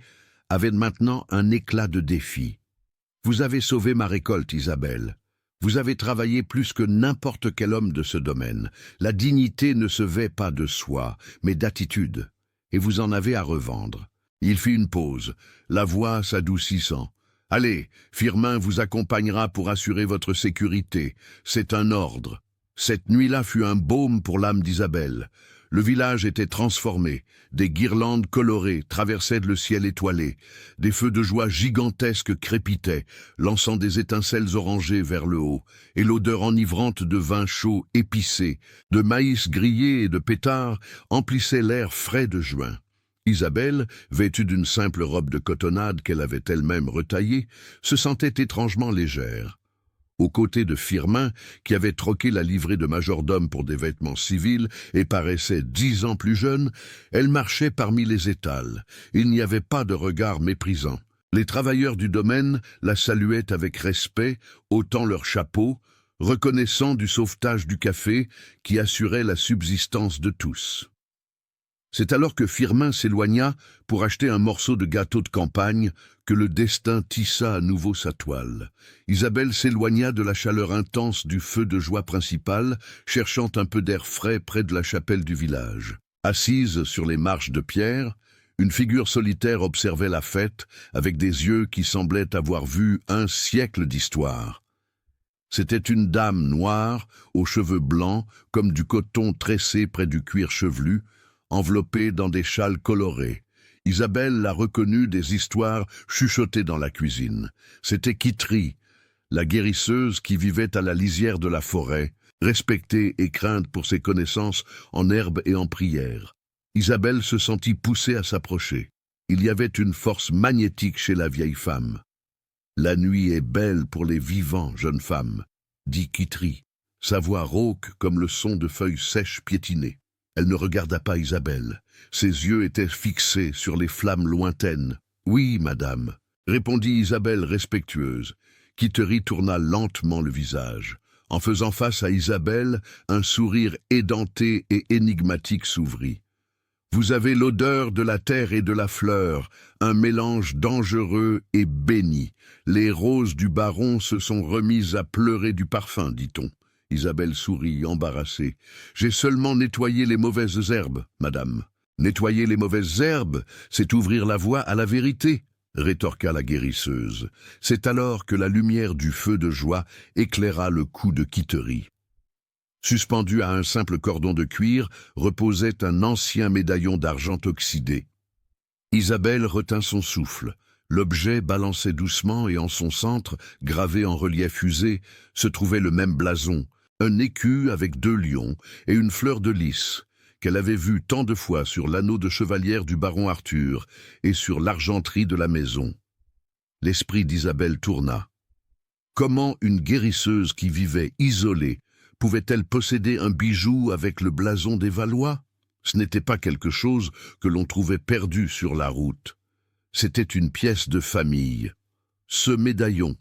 avaient maintenant un éclat de défi. « Vous avez sauvé ma récolte, Isabelle. Vous avez travaillé plus que n'importe quel homme de ce domaine. La dignité ne se vêt pas de soi, mais d'attitude, et vous en avez à revendre. » Il fit une pause, la voix s'adoucissant. « Allez, Firmin vous accompagnera pour assurer votre sécurité. C'est un ordre. » Cette nuit-là fut un baume pour l'âme d'Isabelle. Le village était transformé, des guirlandes colorées traversaient le ciel étoilé, des feux de joie gigantesques crépitaient, lançant des étincelles orangées vers le haut, et l'odeur enivrante de vin chaud épicé, de maïs grillé et de pétards emplissait l'air frais de juin. Isabelle, vêtue d'une simple robe de cotonnade qu'elle avait elle-même retaillée, se sentait étrangement légère. Aux côtés de Firmin, qui avait troqué la livrée de majordome pour des vêtements civils et paraissait 10 ans plus jeune, elle marchait parmi les étals. Il n'y avait pas de regard méprisant. Les travailleurs du domaine la saluaient avec respect, ôtant leurs chapeaux, reconnaissant du sauvetage du café qui assurait la subsistance de tous. C'est alors que Firmin s'éloigna pour acheter un morceau de gâteau de campagne que le destin tissa à nouveau sa toile. Isabelle s'éloigna de la chaleur intense du feu de joie principal, cherchant un peu d'air frais près de la chapelle du village. Assise sur les marches de pierre, une figure solitaire observait la fête avec des yeux qui semblaient avoir vu un siècle d'histoire. C'était une dame noire, aux cheveux blancs, comme du coton tressé près du cuir chevelu, enveloppée dans des châles colorés. Isabelle la reconnut des histoires chuchotées dans la cuisine. C'était Kitri, la guérisseuse qui vivait à la lisière de la forêt, respectée et crainte pour ses connaissances en herbe et en prière. Isabelle se sentit poussée à s'approcher. Il y avait une force magnétique chez la vieille femme. « La nuit est belle pour les vivants, jeune femme, » dit Kitri, sa voix rauque comme le son de feuilles sèches piétinées. Elle ne regarda pas Isabelle. Ses yeux étaient fixés sur les flammes lointaines. « Oui, madame, » répondit Isabelle respectueuse. Kitri tourna lentement le visage. En faisant face à Isabelle, un sourire édenté et énigmatique s'ouvrit. « Vous avez l'odeur de la terre et de la fleur, un mélange dangereux et béni. Les roses du baron se sont remises à pleurer du parfum, dit-on. » Isabelle sourit, embarrassée. « J'ai seulement nettoyé les mauvaises herbes, madame. »« Nettoyer les mauvaises herbes, c'est ouvrir la voie à la vérité, » rétorqua la guérisseuse. C'est alors que la lumière du feu de joie éclaira le cou de Kitri. Suspendu à un simple cordon de cuir reposait un ancien médaillon d'argent oxydé. Isabelle retint son souffle. L'objet balançait doucement et en son centre, gravé en relief usé, se trouvait le même blason, un écu avec 2 lions et une fleur de lys, qu'elle avait vu tant de fois sur l'anneau de chevalière du baron Arthur et sur l'argenterie de la maison. L'esprit d'Isabelle tourna. Comment une guérisseuse qui vivait isolée pouvait-elle posséder un bijou avec le blason des Valois? Ce n'était pas quelque chose que l'on trouvait perdu sur la route. C'était une pièce de famille. Ce médaillon,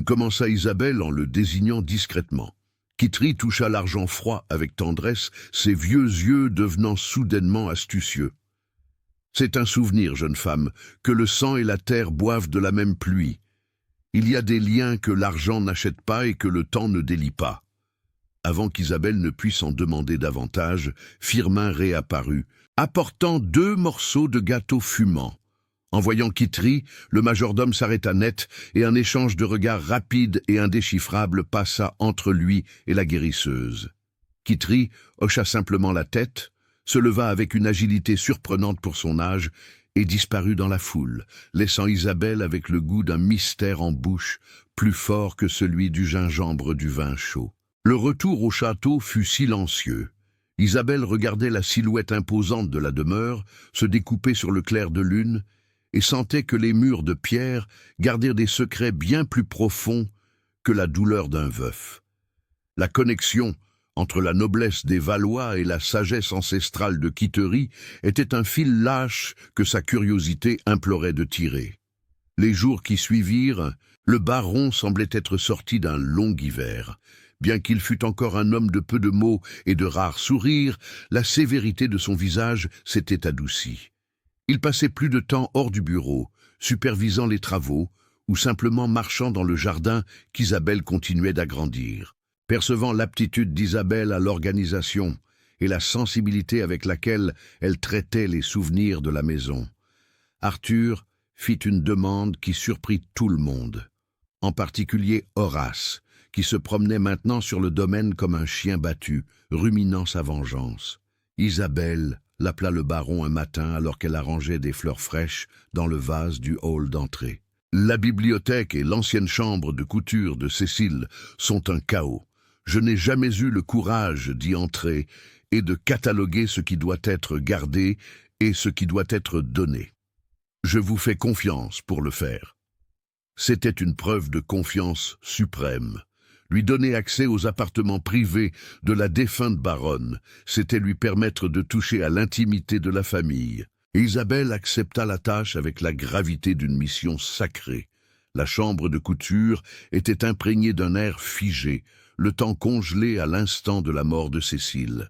commença Isabelle en le désignant discrètement. Kitri toucha l'argent froid avec tendresse, ses vieux yeux devenant soudainement astucieux. « C'est un souvenir, jeune femme, que le sang et la terre boivent de la même pluie. Il y a des liens que l'argent n'achète pas et que le temps ne délie pas. » Avant qu'Isabelle ne puisse en demander davantage, Firmin réapparut, apportant 2 morceaux de gâteau fumant. En voyant Kitri, le majordome s'arrêta net et un échange de regards rapide et indéchiffrable passa entre lui et la guérisseuse. Kitri hocha simplement la tête, se leva avec une agilité surprenante pour son âge et disparut dans la foule, laissant Isabelle avec le goût d'un mystère en bouche, plus fort que celui du gingembre du vin chaud. Le retour au château fut silencieux. Isabelle regardait la silhouette imposante de la demeure se découper sur le clair de lune et sentait que les murs de pierre gardaient des secrets bien plus profonds que la douleur d'un veuf. La connexion entre la noblesse des Valois et la sagesse ancestrale de Kitri était un fil lâche que sa curiosité implorait de tirer. Les jours qui suivirent, le baron semblait être sorti d'un long hiver. Bien qu'il fût encore un homme de peu de mots et de rares sourires, la sévérité de son visage s'était adoucie. Il passait plus de temps hors du bureau, supervisant les travaux, ou simplement marchant dans le jardin qu'Isabelle continuait d'agrandir. Percevant l'aptitude d'Isabelle à l'organisation et la sensibilité avec laquelle elle traitait les souvenirs de la maison, Arthur fit une demande qui surprit tout le monde, en particulier Horace, qui se promenait maintenant sur le domaine comme un chien battu, ruminant sa vengeance. Isabelle l'appela le baron un matin alors qu'elle arrangeait des fleurs fraîches dans le vase du hall d'entrée. « La bibliothèque et l'ancienne chambre de couture de Cécile sont un chaos. Je n'ai jamais eu le courage d'y entrer et de cataloguer ce qui doit être gardé et ce qui doit être donné. Je vous fais confiance pour le faire. » C'était une preuve de confiance suprême. Lui donner accès aux appartements privés de la défunte baronne, c'était lui permettre de toucher à l'intimité de la famille. Isabelle accepta la tâche avec la gravité d'une mission sacrée. La chambre de couture était imprégnée d'un air figé, le temps congelé à l'instant de la mort de Cécile.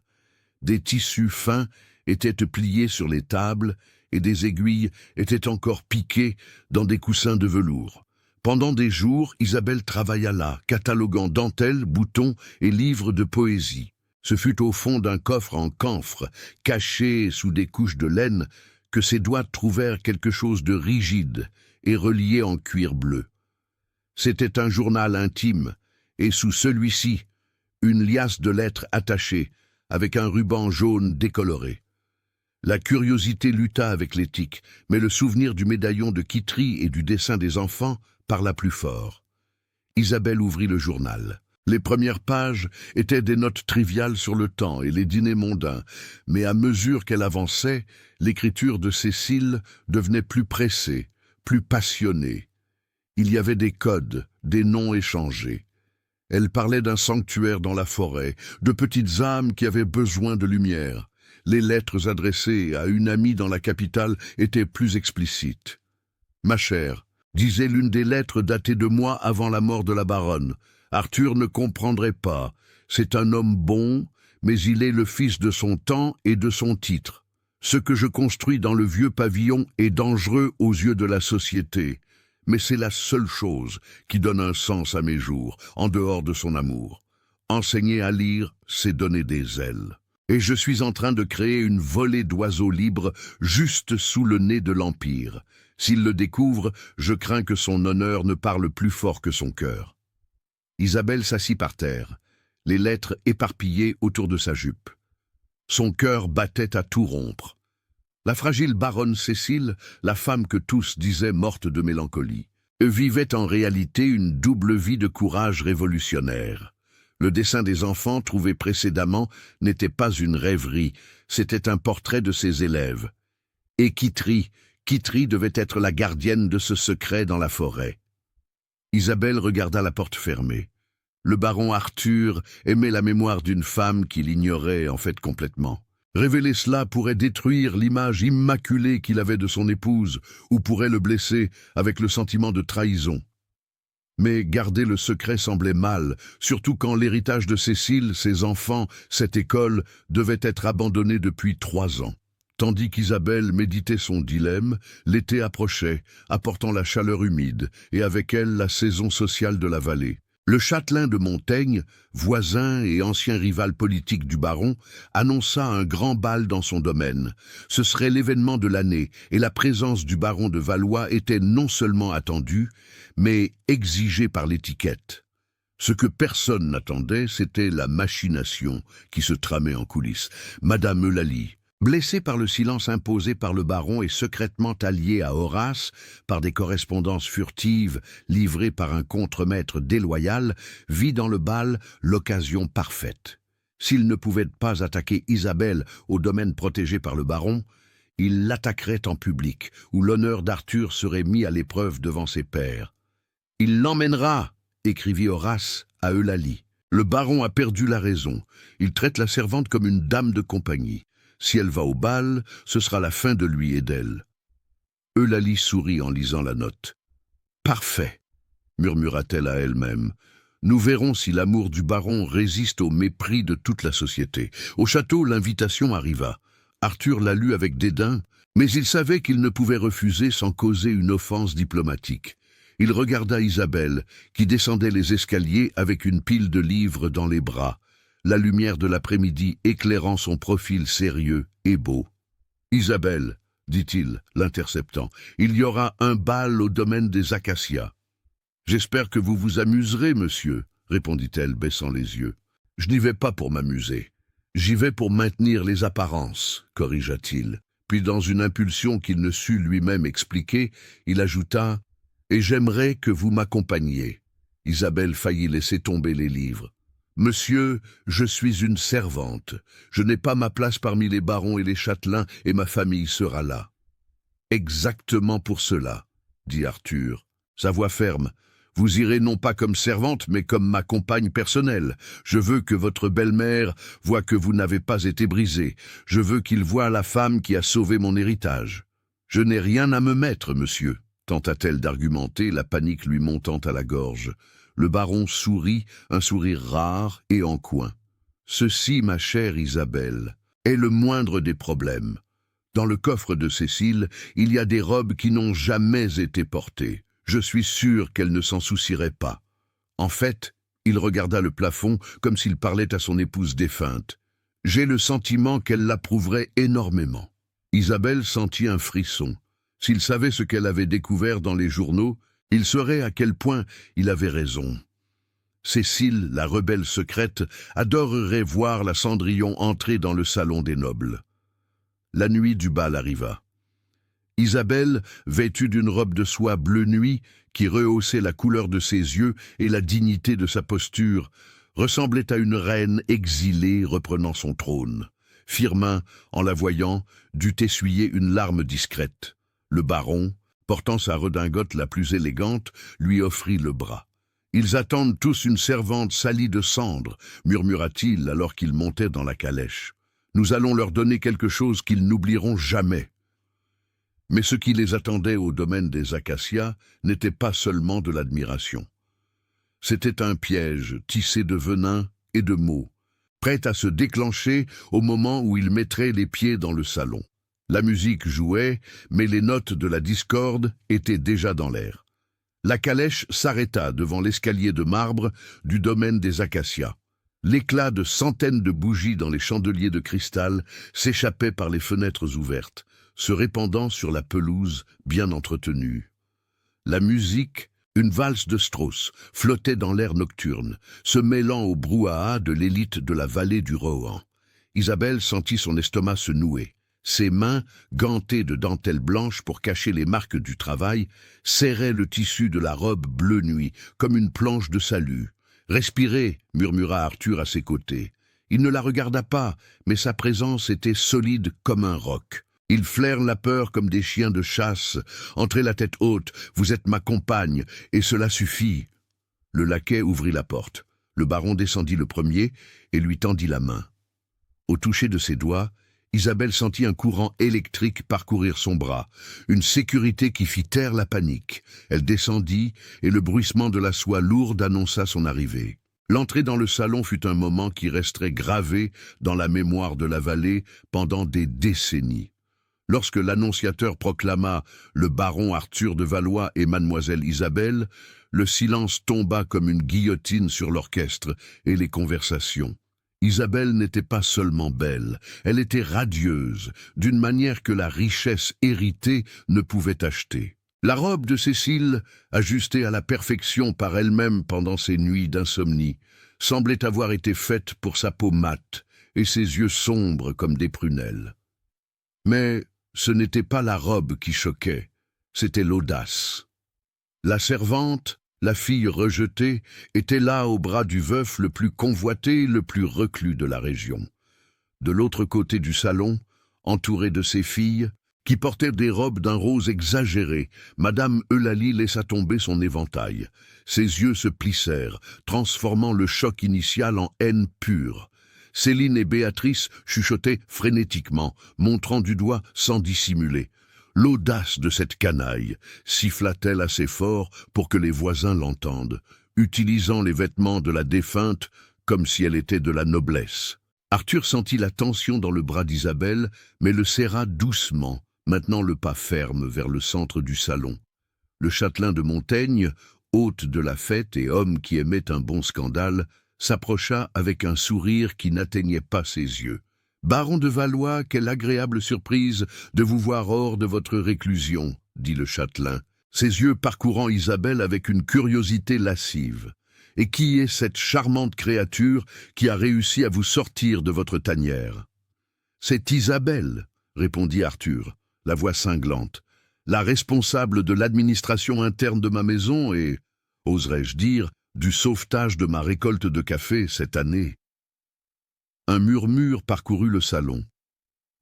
Des tissus fins étaient pliés sur les tables et des aiguilles étaient encore piquées dans des coussins de velours. Pendant des jours, Isabelle travailla là, cataloguant dentelles, boutons et livres de poésie. Ce fut au fond d'un coffre en camphre, caché sous des couches de laine, que ses doigts trouvèrent quelque chose de rigide et relié en cuir bleu. C'était un journal intime, et sous celui-ci, une liasse de lettres attachées, avec un ruban jaune décoloré. La curiosité lutta avec l'éthique, mais le souvenir du médaillon de Kitri et du dessin des enfants parla plus fort. Isabelle ouvrit le journal. Les premières pages étaient des notes triviales sur le temps et les dîners mondains, mais à mesure qu'elle avançait, l'écriture de Cécile devenait plus pressée, plus passionnée. Il y avait des codes, des noms échangés. Elle parlait d'un sanctuaire dans la forêt, de petites âmes qui avaient besoin de lumière. Les lettres adressées à une amie dans la capitale étaient plus explicites. « Ma chère », disait l'une des lettres datées de mois avant la mort de la baronne, « Arthur ne comprendrait pas. C'est un homme bon, mais il est le fils de son temps et de son titre. Ce que je construis dans le vieux pavillon est dangereux aux yeux de la société. Mais c'est la seule chose qui donne un sens à mes jours, en dehors de son amour. Enseigner à lire, c'est donner des ailes. Et je suis en train de créer une volée d'oiseaux libres juste sous le nez de l'Empire. S'il le découvre, je crains que son honneur ne parle plus fort que son cœur. » Isabelle s'assit par terre, les lettres éparpillées autour de sa jupe. Son cœur battait à tout rompre. La fragile baronne Cécile, la femme que tous disaient morte de mélancolie, vivait en réalité une double vie de courage révolutionnaire. Le dessin des enfants trouvé précédemment n'était pas une rêverie, c'était un portrait de ses élèves. Et Kitry devait être la gardienne de ce secret dans la forêt. Isabelle regarda la porte fermée. Le baron Arthur aimait la mémoire d'une femme qu'il ignorait en fait complètement. Révéler cela pourrait détruire l'image immaculée qu'il avait de son épouse, ou pourrait le blesser avec le sentiment de trahison. Mais garder le secret semblait mal, surtout quand l'héritage de Cécile, ses enfants, cette école, devait être abandonné depuis 3 ans. Tandis qu'Isabelle méditait son dilemme, l'été approchait, apportant la chaleur humide, et avec elle la saison sociale de la vallée. Le châtelain de Montaigne, voisin et ancien rival politique du baron, annonça un grand bal dans son domaine. Ce serait l'événement de l'année, et la présence du baron de Valois était non seulement attendue, mais exigée par l'étiquette. Ce que personne n'attendait, c'était la machination qui se tramait en coulisses. Madame Eulalie, blessée par le silence imposé par le baron et secrètement alliée à Horace par des correspondances furtives livrées par un contremaître déloyal, vit dans le bal l'occasion parfaite. S'il ne pouvait pas attaquer Isabelle au domaine protégé par le baron, il l'attaquerait en public, où l'honneur d'Arthur serait mis à l'épreuve devant ses pairs. « Il l'emmènera !» écrivit Horace à Eulalie. « Le baron a perdu la raison. Il traite la servante comme une dame de compagnie. Si elle va au bal, ce sera la fin de lui et d'elle. » Eulalie sourit en lisant la note. « Parfait, » murmura-t-elle à elle-même. « Nous verrons si l'amour du baron résiste au mépris de toute la société. » Au château, l'invitation arriva. Arthur la lut avec dédain, mais il savait qu'il ne pouvait refuser sans causer une offense diplomatique. Il regarda Isabelle, qui descendait les escaliers avec une pile de livres dans les bras, la lumière de l'après-midi éclairant son profil sérieux et beau. « Isabelle, » dit-il, l'interceptant, « il y aura un bal au domaine des Acacias. »« J'espère que vous vous amuserez, monsieur, » répondit-elle, baissant les yeux. « Je n'y vais pas pour m'amuser. J'y vais pour maintenir les apparences, » corrigea-t-il. Puis, dans une impulsion qu'il ne sut lui-même expliquer, il ajouta « Et j'aimerais que vous m'accompagniez. » Isabelle faillit laisser tomber les livres. « Monsieur, je suis une servante. Je n'ai pas ma place parmi les barons et les châtelains, et ma famille sera là. »« Exactement pour cela, » dit Arthur, sa voix ferme. « Vous irez non pas comme servante, mais comme ma compagne personnelle. Je veux que votre belle-mère voie que vous n'avez pas été brisée. Je veux qu'il voie la femme qui a sauvé mon héritage. Je n'ai rien à me mettre, monsieur, » tenta-t-elle d'argumenter, la panique lui montant à la gorge. Le baron sourit, un sourire rare et en coin. « Ceci, ma chère Isabelle, est le moindre des problèmes. Dans le coffre de Cécile, il y a des robes qui n'ont jamais été portées. Je suis sûr qu'elle ne s'en soucierait pas. » En fait, il regarda le plafond comme s'il parlait à son épouse défunte. « J'ai le sentiment qu'elle l'approuverait énormément. » Isabelle sentit un frisson. S'il savait ce qu'elle avait découvert dans les journaux, il saurait à quel point il avait raison. Cécile, la rebelle secrète, adorerait voir la Cendrillon entrer dans le salon des nobles. La nuit du bal arriva. Isabelle, vêtue d'une robe de soie bleu nuit, qui rehaussait la couleur de ses yeux et la dignité de sa posture, ressemblait à une reine exilée reprenant son trône. Firmin, en la voyant, dut essuyer une larme discrète. Le baron, portant sa redingote la plus élégante, lui offrit le bras. « Ils attendent tous une servante salie de cendres, murmura-t-il alors qu'il montait dans la calèche. Nous allons leur donner quelque chose qu'ils n'oublieront jamais. » Mais ce qui les attendait au domaine des acacias n'était pas seulement de l'admiration. C'était un piège tissé de venin et de mots, prêt à se déclencher au moment où ils mettraient les pieds dans le salon. La musique jouait, mais les notes de la discorde étaient déjà dans l'air. La calèche s'arrêta devant l'escalier de marbre du domaine des acacias. L'éclat de centaines de bougies dans les chandeliers de cristal s'échappait par les fenêtres ouvertes, se répandant sur la pelouse bien entretenue. La musique, une valse de Strauss, flottait dans l'air nocturne, se mêlant au brouhaha de l'élite de la vallée du Rohan. Isabelle sentit son estomac se nouer. Ses mains, gantées de dentelle blanche pour cacher les marques du travail, serraient le tissu de la robe bleu nuit, comme une planche de salut. « Respirez » murmura Arthur à ses côtés. Il ne la regarda pas, mais sa présence était solide comme un roc. Ils flairent la peur comme des chiens de chasse. « Entrez la tête haute, vous êtes ma compagne, et cela suffit. » Le laquais ouvrit la porte. Le baron descendit le premier et lui tendit la main. Au toucher de ses doigts, Isabelle sentit un courant électrique parcourir son bras, une sécurité qui fit taire la panique. Elle descendit et le bruissement de la soie lourde annonça son arrivée. L'entrée dans le salon fut un moment qui resterait gravé dans la mémoire de la vallée pendant des décennies. Lorsque l'annonciateur proclama le baron Arthur de Valois et mademoiselle Isabelle, le silence tomba comme une guillotine sur l'orchestre et les conversations. Isabelle n'était pas seulement belle, elle était radieuse, d'une manière que la richesse héritée ne pouvait acheter. La robe de Cécile, ajustée à la perfection par elle-même pendant ses nuits d'insomnie, semblait avoir été faite pour sa peau mate et ses yeux sombres comme des prunelles. Mais ce n'était pas la robe qui choquait, c'était l'audace. La servante, la fille rejetée, était là au bras du veuf le plus convoité, le plus reclus de la région. De l'autre côté du salon, entourée de ses filles, qui portaient des robes d'un rose exagéré, Madame Eulalie laissa tomber son éventail. Ses yeux se plissèrent, transformant le choc initial en haine pure. Céline et Béatrice chuchotaient frénétiquement, montrant du doigt sans dissimuler. L'audace de cette canaille, siffla-t-elle assez fort pour que les voisins l'entendent, utilisant les vêtements de la défunte comme si elle était de la noblesse. Arthur sentit la tension dans le bras d'Isabelle, mais le serra doucement, maintenant le pas ferme vers le centre du salon. Le châtelain de Montaigne, hôte de la fête et homme qui aimait un bon scandale, s'approcha avec un sourire qui n'atteignait pas ses yeux. « Baron de Valois, quelle agréable surprise de vous voir hors de votre réclusion, » dit le châtelain, ses yeux parcourant Isabelle avec une curiosité lascive. « Et qui est cette charmante créature qui a réussi à vous sortir de votre tanière ?»« C'est Isabelle, » répondit Arthur, la voix cinglante, « la responsable de l'administration interne de ma maison et, oserais-je dire, du sauvetage de ma récolte de café cette année. » Un murmure parcourut le salon.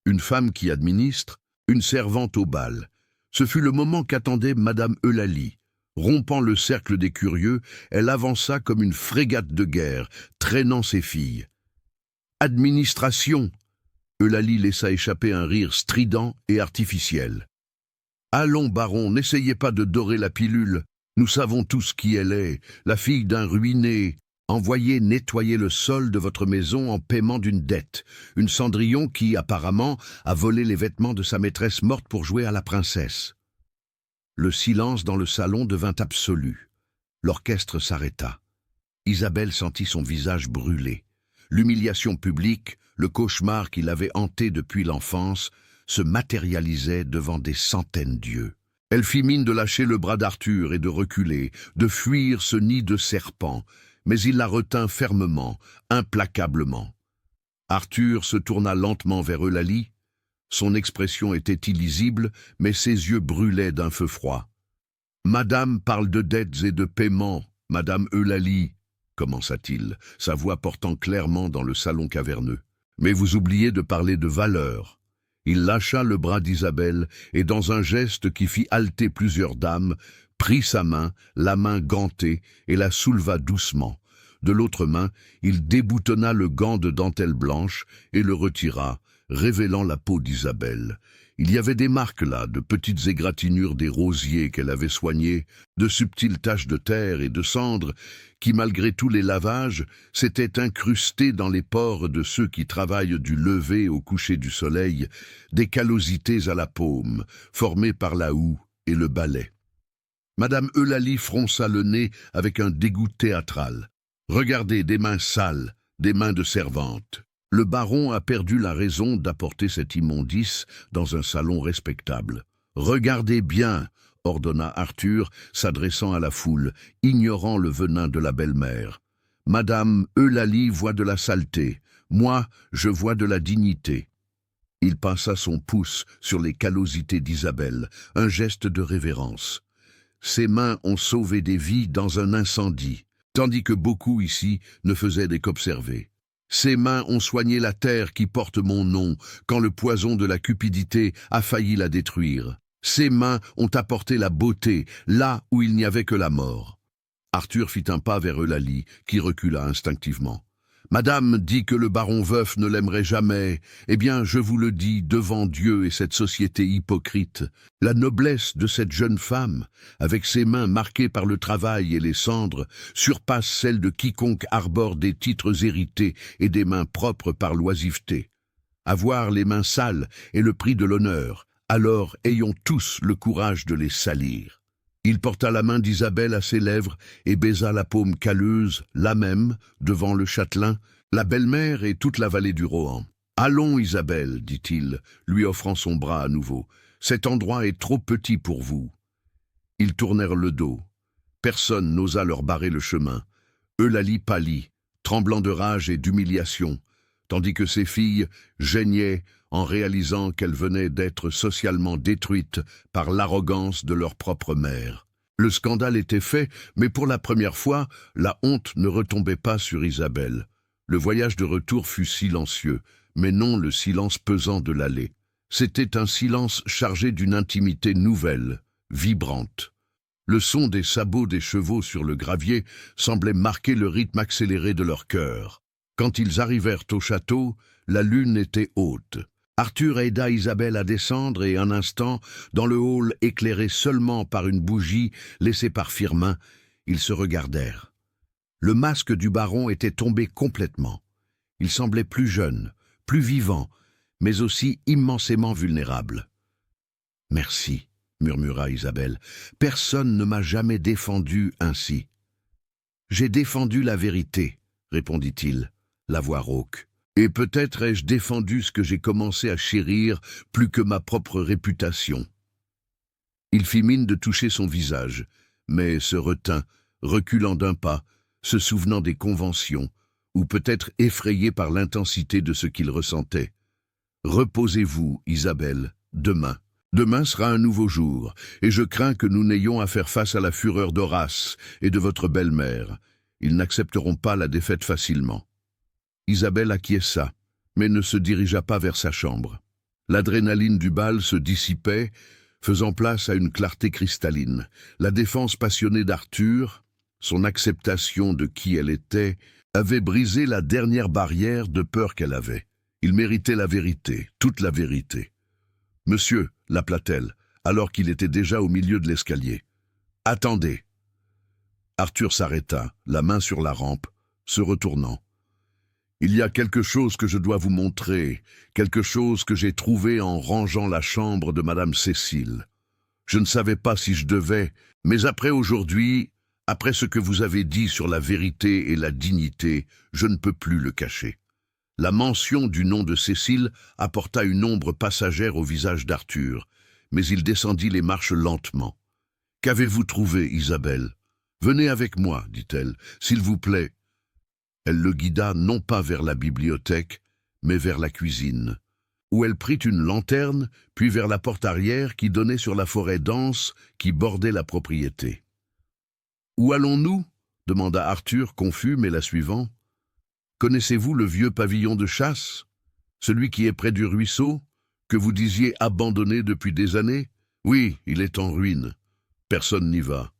Une femme qui administre, une servante au bal. Ce fut le moment qu'attendait Madame Eulalie. Rompant le cercle des curieux, elle avança comme une frégate de guerre, traînant ses filles. « Administration !» Eulalie laissa échapper un rire strident et artificiel. « Allons, baron, n'essayez pas de dorer la pilule. Nous savons tous qui elle est, la fille d'un ruiné. Envoyez nettoyer le sol de votre maison en paiement d'une dette. Une Cendrillon qui, apparemment, a volé les vêtements de sa maîtresse morte pour jouer à la princesse. » Le silence dans le salon devint absolu. L'orchestre s'arrêta. Isabelle sentit son visage brûler. L'humiliation publique, le cauchemar qui l'avait hanté depuis l'enfance, se matérialisait devant des centaines d'yeux. Elle fit mine de lâcher le bras d'Arthur et de reculer, de fuir ce nid de serpents, mais il la retint fermement, implacablement. Arthur se tourna lentement vers Eulalie. Son expression était illisible, mais ses yeux brûlaient d'un feu froid. « Madame parle de dettes et de paiements, Madame Eulalie, » commença-t-il, sa voix portant clairement dans le salon caverneux. Mais vous oubliez de parler de valeur. Il lâcha le bras d'Isabelle et, dans un geste qui fit halter plusieurs dames, prit sa main, la main gantée, et la souleva doucement. De l'autre main, il déboutonna le gant de dentelle blanche et le retira, révélant la peau d'Isabelle. Il y avait des marques là, de petites égratignures des rosiers qu'elle avait soignés, de subtiles taches de terre et de cendres qui, malgré tous les lavages, s'étaient incrustées dans les pores de ceux qui travaillent du lever au coucher du soleil, des callosités à la paume, formées par la houe et le balai. Madame Eulalie fronça le nez avec un dégoût théâtral. « Regardez, des mains sales, des mains de servante. » Le baron a perdu la raison d'apporter cet immondice dans un salon respectable. « Regardez bien !» ordonna Arthur, s'adressant à la foule, ignorant le venin de la belle-mère. « Madame Eulalie voit de la saleté. Moi, je vois de la dignité. » Il passa son pouce sur les callosités d'Isabelle, un geste de révérence. Ses mains ont sauvé des vies dans un incendie, tandis que beaucoup ici ne faisaient qu'observer. Ses mains ont soigné la terre qui porte mon nom, quand le poison de la cupidité a failli la détruire. Ses mains ont apporté la beauté, là où il n'y avait que la mort. Arthur fit un pas vers Eulalie, qui recula instinctivement. Madame dit que le baron veuf ne l'aimerait jamais. Eh bien, je vous le dis, devant Dieu et cette société hypocrite, la noblesse de cette jeune femme, avec ses mains marquées par le travail et les cendres, surpasse celle de quiconque arbore des titres hérités et des mains propres par l'oisiveté. Avoir les mains sales est le prix de l'honneur, alors ayons tous le courage de les salir. Il porta la main d'Isabelle à ses lèvres et baisa la paume calleuse, là même, devant le châtelain, la belle-mère et toute la vallée du Rohan. « Allons, Isabelle, dit-il, lui offrant son bras à nouveau. Cet endroit est trop petit pour vous. » Ils tournèrent le dos. Personne n'osa leur barrer le chemin. Eulalie pâlit, tremblant de rage et d'humiliation, tandis que ses filles geignaient en réalisant qu'elles venaient d'être socialement détruites par l'arrogance de leur propre mère. Le scandale était fait, mais pour la première fois, la honte ne retombait pas sur Isabelle. Le voyage de retour fut silencieux, mais non le silence pesant de l'aller. C'était un silence chargé d'une intimité nouvelle, vibrante. Le son des sabots des chevaux sur le gravier semblait marquer le rythme accéléré de leur cœur. Quand ils arrivèrent au château, la lune était haute. Arthur aida Isabelle à descendre et un instant, dans le hall éclairé seulement par une bougie laissée par Firmin, ils se regardèrent. Le masque du baron était tombé complètement. Il semblait plus jeune, plus vivant, mais aussi immensément vulnérable. « Merci », murmura Isabelle. « Personne ne m'a jamais défendu ainsi. »« J'ai défendu la vérité, » répondit-il, la voix rauque. « Et peut-être ai-je défendu ce que j'ai commencé à chérir plus que ma propre réputation. » Il fit mine de toucher son visage, mais se retint, reculant d'un pas, se souvenant des conventions, ou peut-être effrayé par l'intensité de ce qu'il ressentait. « Reposez-vous, Isabelle, demain. Demain sera un nouveau jour, et je crains que nous n'ayons à faire face à la fureur d'Horace et de votre belle-mère. Ils n'accepteront pas la défaite facilement. » Isabelle acquiesça, mais ne se dirigea pas vers sa chambre. L'adrénaline du bal se dissipait, faisant place à une clarté cristalline. La défense passionnée d'Arthur, son acceptation de qui elle était, avait brisé la dernière barrière de peur qu'elle avait. Il méritait la vérité, toute la vérité. « Monsieur » l'appela-t-elle, alors qu'il était déjà au milieu de l'escalier. « Attendez !» Arthur s'arrêta, la main sur la rampe, se retournant. « Il y a quelque chose que je dois vous montrer, quelque chose que j'ai trouvé en rangeant la chambre de Madame Cécile. Je ne savais pas si je devais, mais après aujourd'hui, après ce que vous avez dit sur la vérité et la dignité, je ne peux plus le cacher. » La mention du nom de Cécile apporta une ombre passagère au visage d'Arthur, mais il descendit les marches lentement. « Qu'avez-vous trouvé, Isabelle ? Venez avec moi, dit-elle, s'il vous plaît. » Elle le guida non pas vers la bibliothèque, mais vers la cuisine, où elle prit une lanterne, puis vers la porte arrière qui donnait sur la forêt dense qui bordait la propriété. « Où allons-nous ? demanda Arthur, confus, mais la suivant. Connaissez-vous le vieux pavillon de chasse? Celui qui est près du ruisseau, que vous disiez abandonné depuis des années? Oui, il est en ruine. Personne n'y va.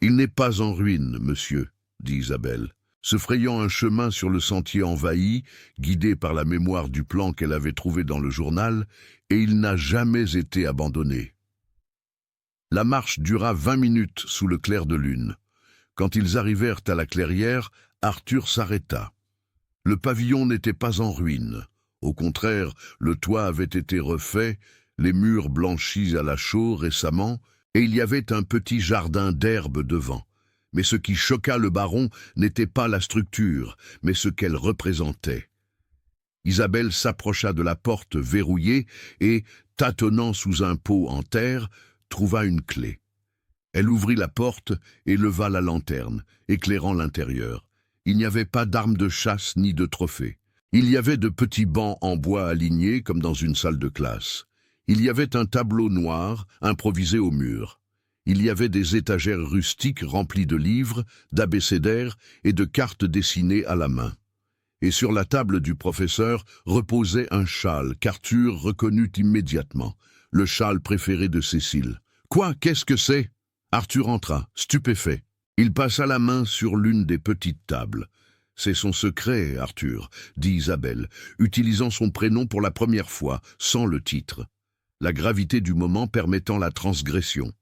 Il n'est pas en ruine, monsieur, dit Isabelle, se frayant un chemin sur le sentier envahi, guidée par la mémoire du plan qu'elle avait trouvé dans le journal, et il n'a jamais été abandonné. La marche dura 20 minutes sous le clair de lune. Quand ils arrivèrent à la clairière, Arthur s'arrêta. Le pavillon n'était pas en ruine. Au contraire, le toit avait été refait, les murs blanchis à la chaux récemment, et il y avait un petit jardin d'herbe devant. Mais ce qui choqua le baron n'était pas la structure, mais ce qu'elle représentait. Isabelle s'approcha de la porte verrouillée et, tâtonnant sous un pot en terre, trouva une clé. Elle ouvrit la porte et leva la lanterne, éclairant l'intérieur. Il n'y avait pas d'armes de chasse ni de trophées. Il y avait de petits bancs en bois alignés comme dans une salle de classe. Il y avait un tableau noir improvisé au mur. Il y avait des étagères rustiques remplies de livres, d'abécédaires et de cartes dessinées à la main. Et sur la table du professeur reposait un châle qu'Arthur reconnut immédiatement, le châle préféré de Cécile. « Quoi, qu'est-ce que c'est » Arthur entra, stupéfait. Il passa la main sur l'une des petites tables. « C'est son secret, Arthur, » dit Isabelle, utilisant son prénom pour la première fois, sans le titre. La gravité du moment permettant la transgression.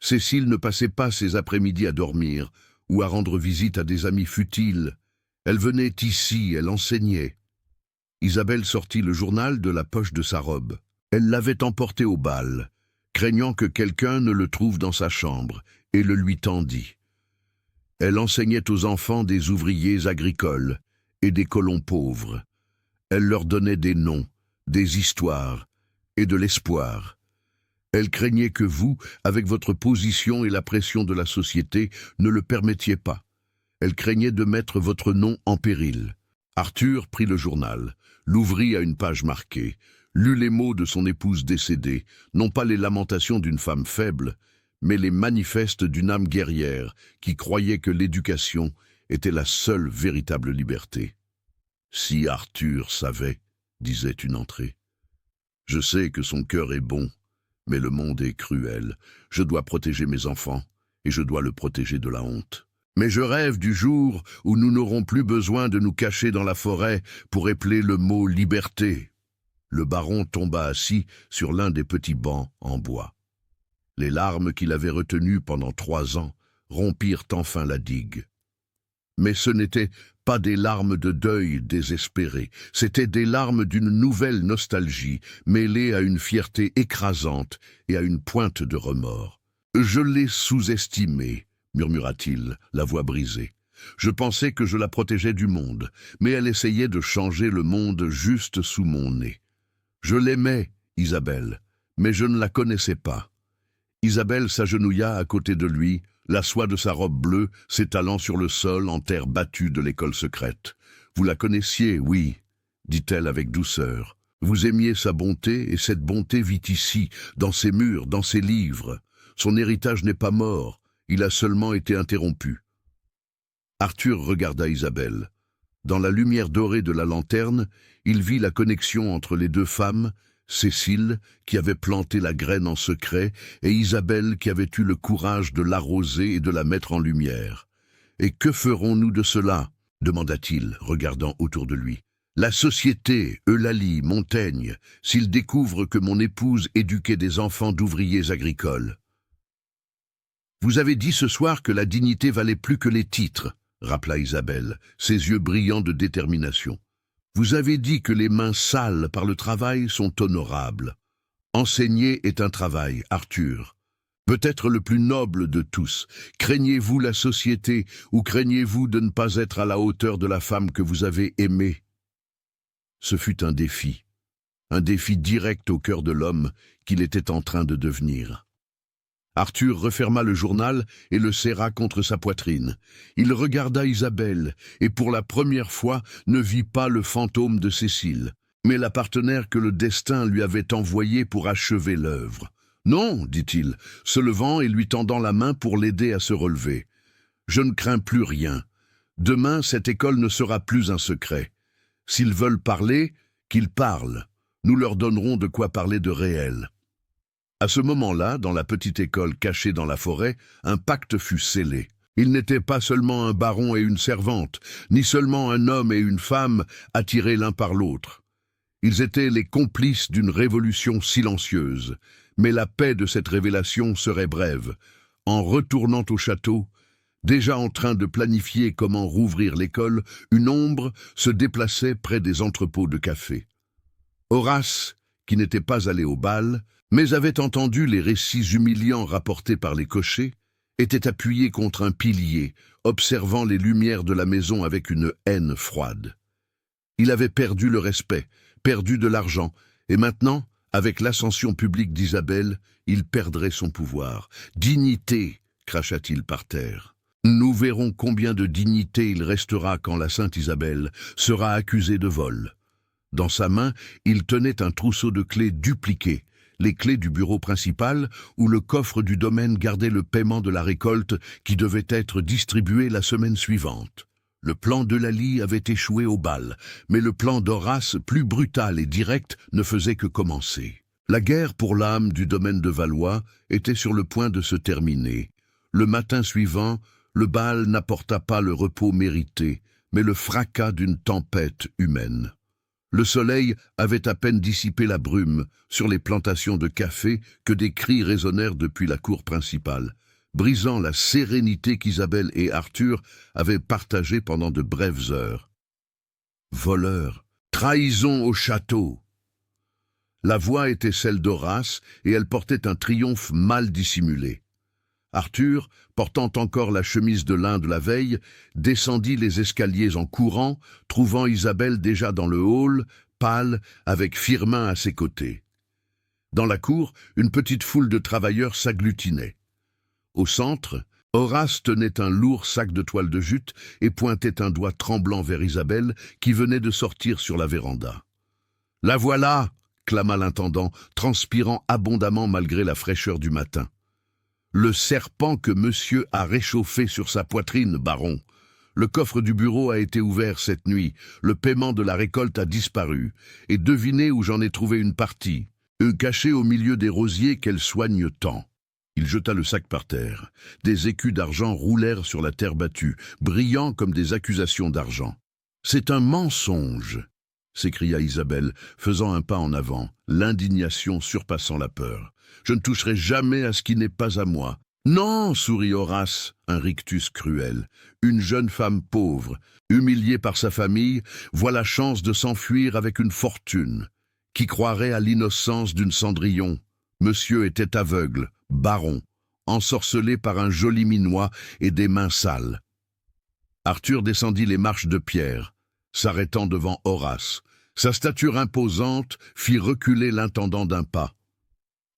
Cécile ne passait pas ses après-midi à dormir ou à rendre visite à des amis futiles. Elle venait ici, elle enseignait. Isabelle sortit le journal de la poche de sa robe. Elle l'avait emporté au bal, craignant que quelqu'un ne le trouve dans sa chambre, et le lui tendit. Elle enseignait aux enfants des ouvriers agricoles et des colons pauvres. Elle leur donnait des noms, des histoires et de l'espoir. Elle craignait que vous, avec votre position et la pression de la société, ne le permettiez pas. Elle craignait de mettre votre nom en péril. Arthur prit le journal, l'ouvrit à une page marquée, lut les mots de son épouse décédée, non pas les lamentations d'une femme faible, mais les manifestes d'une âme guerrière qui croyait que l'éducation était la seule véritable liberté. « Si Arthur savait, » disait une entrée. « Je sais que son cœur est bon, mais le monde est cruel. Je dois protéger mes enfants, et je dois le protéger de la honte. Mais je rêve du jour où nous n'aurons plus besoin de nous cacher dans la forêt pour épeler le mot « liberté ». Le baron tomba assis sur l'un des petits bancs en bois. Les larmes qu'il avait retenues pendant 3 ans rompirent enfin la digue. Mais ce n'étaient pas des larmes de deuil désespéré, c'étaient des larmes d'une nouvelle nostalgie, mêlée à une fierté écrasante et à une pointe de remords. « Je l'ai sous-estimée », murmura-t-il, la voix brisée. « Je pensais que je la protégeais du monde, mais elle essayait de changer le monde juste sous mon nez. Je l'aimais, Isabelle, mais je ne la connaissais pas. » Isabelle s'agenouilla à côté de lui, la soie de sa robe bleue s'étalant sur le sol en terre battue de l'école secrète. « Vous la connaissiez, oui, » dit-elle avec douceur. « Vous aimiez sa bonté, et cette bonté vit ici, dans ses murs, dans ses livres. Son héritage n'est pas mort, il a seulement été interrompu. » Arthur regarda Isabelle. Dans la lumière dorée de la lanterne, il vit la connexion entre les 2 femmes, Cécile, qui avait planté la graine en secret, et Isabelle, qui avait eu le courage de l'arroser et de la mettre en lumière. « Et que ferons-nous de cela ?» demanda-t-il, regardant autour de lui. « La société, Eulalie, Montaigne, s'ils découvrent que mon épouse éduquait des enfants d'ouvriers agricoles. » « Vous avez dit ce soir que la dignité valait plus que les titres, » rappela Isabelle, ses yeux brillants de détermination. « Vous avez dit que les mains sales par le travail sont honorables. Enseigner est un travail, Arthur. Peut-être le plus noble de tous. Craignez-vous la société ou craignez-vous de ne pas être à la hauteur de la femme que vous avez aimée ?» Ce fut un défi direct au cœur de l'homme qu'il était en train de devenir. Arthur referma le journal et le serra contre sa poitrine. Il regarda Isabelle et pour la première fois ne vit pas le fantôme de Cécile, mais la partenaire que le destin lui avait envoyée pour achever l'œuvre. « Non, dit-il, se levant et lui tendant la main pour l'aider à se relever. Je ne crains plus rien. Demain, cette école ne sera plus un secret. S'ils veulent parler, qu'ils parlent. Nous leur donnerons de quoi parler de réel. » À ce moment-là, dans la petite école cachée dans la forêt, un pacte fut scellé. Il n'était pas seulement un baron et une servante, ni seulement un homme et une femme attirés l'un par l'autre. Ils étaient les complices d'une révolution silencieuse, mais la paix de cette révélation serait brève. En retournant au château, déjà en train de planifier comment rouvrir l'école, une ombre se déplaçait près des entrepôts de café. Horace, qui n'était pas allé au bal, mais avait entendu les récits humiliants rapportés par les cochers, était appuyé contre un pilier, observant les lumières de la maison avec une haine froide. Il avait perdu le respect, perdu de l'argent, et maintenant, avec l'ascension publique d'Isabelle, il perdrait son pouvoir. « Dignité !» cracha-t-il par terre. Nous verrons combien de dignité il restera quand la sainte Isabelle sera accusée de vol. Dans sa main, il tenait un trousseau de clés dupliquées, les clés du bureau principal où le coffre du domaine gardait le paiement de la récolte qui devait être distribué la semaine suivante. Le plan d'Eulalie avait échoué au bal, mais le plan d'Horace, plus brutal et direct, ne faisait que commencer. La guerre pour l'âme du domaine de Valois était sur le point de se terminer. Le matin suivant, le bal n'apporta pas le repos mérité, mais le fracas d'une tempête humaine. Le soleil avait à peine dissipé la brume sur les plantations de café que des cris résonnèrent depuis la cour principale, brisant la sérénité qu'Isabelle et Arthur avaient partagée pendant de brèves heures. Voleurs, trahison au château. La voix était celle d'Horace et elle portait un triomphe mal dissimulé. Arthur, portant encore la chemise de lin de la veille, descendit les escaliers en courant, trouvant Isabelle déjà dans le hall, pâle, avec Firmin à ses côtés. Dans la cour, une petite foule de travailleurs s'agglutinait. Au centre, Horace tenait un lourd sac de toile de jute et pointait un doigt tremblant vers Isabelle, qui venait de sortir sur la véranda. « La voilà !» clama l'intendant, transpirant abondamment malgré la fraîcheur du matin. « Le serpent que monsieur a réchauffé sur sa poitrine, baron. Le coffre du bureau a été ouvert cette nuit, le paiement de la récolte a disparu, et devinez où j'en ai trouvé une partie, cachée au milieu des rosiers qu'elle soigne tant. » Il jeta le sac par terre. Des écus d'argent roulèrent sur la terre battue, brillants comme des accusations d'argent. « C'est un mensonge !» s'écria Isabelle, faisant un pas en avant, l'indignation surpassant la peur. « Je ne toucherai jamais à ce qui n'est pas à moi. »« Non !» sourit Horace, un rictus cruel. « Une jeune femme pauvre, humiliée par sa famille, voit la chance de s'enfuir avec une fortune. Qui croirait à l'innocence d'une Cendrillon ? Monsieur était aveugle, baron, ensorcelé par un joli minois et des mains sales. » Arthur descendit les marches de pierre, s'arrêtant devant Horace. Sa stature imposante fit reculer l'intendant d'un pas.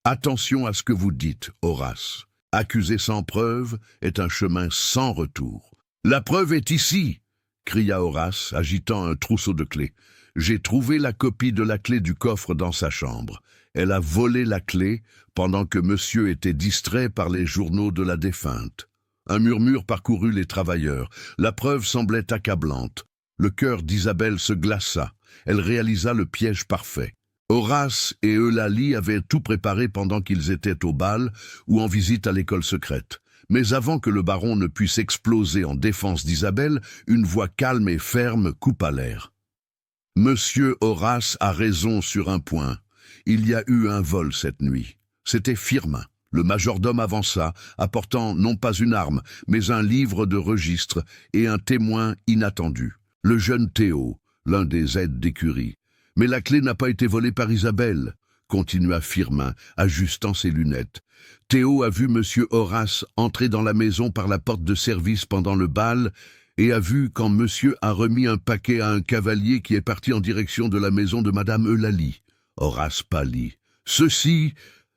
« Attention à ce que vous dites, Horace. Accuser sans preuve est un chemin sans retour. »« La preuve est ici !» cria Horace, agitant un trousseau de clés. « J'ai trouvé la copie de la clé du coffre dans sa chambre. Elle a volé la clé pendant que monsieur était distrait par les journaux de la défunte. » Un murmure parcourut les travailleurs. La preuve semblait accablante. Le cœur d'Isabelle se glaça. Elle réalisa le piège parfait. Horace et Eulalie avaient tout préparé pendant qu'ils étaient au bal ou en visite à l'école secrète. Mais avant que le baron ne puisse exploser en défense d'Isabelle, une voix calme et ferme coupa l'air. « Monsieur Horace a raison sur un point. Il y a eu un vol cette nuit. C'était Firmin. » Le majordome avança, apportant non pas une arme, mais un livre de registre et un témoin inattendu. Le jeune Théo, l'un des aides d'écurie. « Mais la clé n'a pas été volée par Isabelle », continua Firmin, ajustant ses lunettes. « Théo a vu monsieur Horace entrer dans la maison par la porte de service pendant le bal et a vu quand monsieur a remis un paquet à un cavalier qui est parti en direction de la maison de madame Eulalie. » Horace pâlit. « Ceci,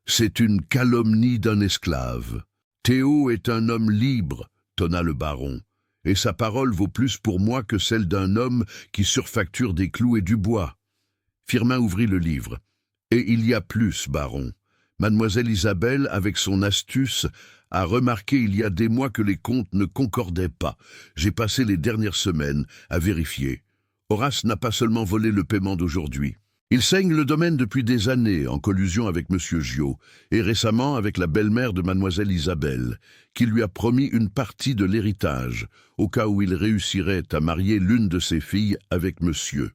c'est une calomnie d'un esclave. Théo est un homme libre, » tonna le baron, « et sa parole vaut plus pour moi que celle d'un homme qui surfacture des clous et du bois. » Firmin ouvrit le livre. « Et il y a plus, baron. Mademoiselle Isabelle, avec son astuce, a remarqué il y a des mois que les comptes ne concordaient pas. J'ai passé les dernières semaines à vérifier. Horace n'a pas seulement volé le paiement d'aujourd'hui. Il saigne le domaine depuis des années, en collusion avec Monsieur Gioot, et récemment avec la belle-mère de mademoiselle Isabelle, qui lui a promis une partie de l'héritage, au cas où il réussirait à marier l'une de ses filles avec monsieur.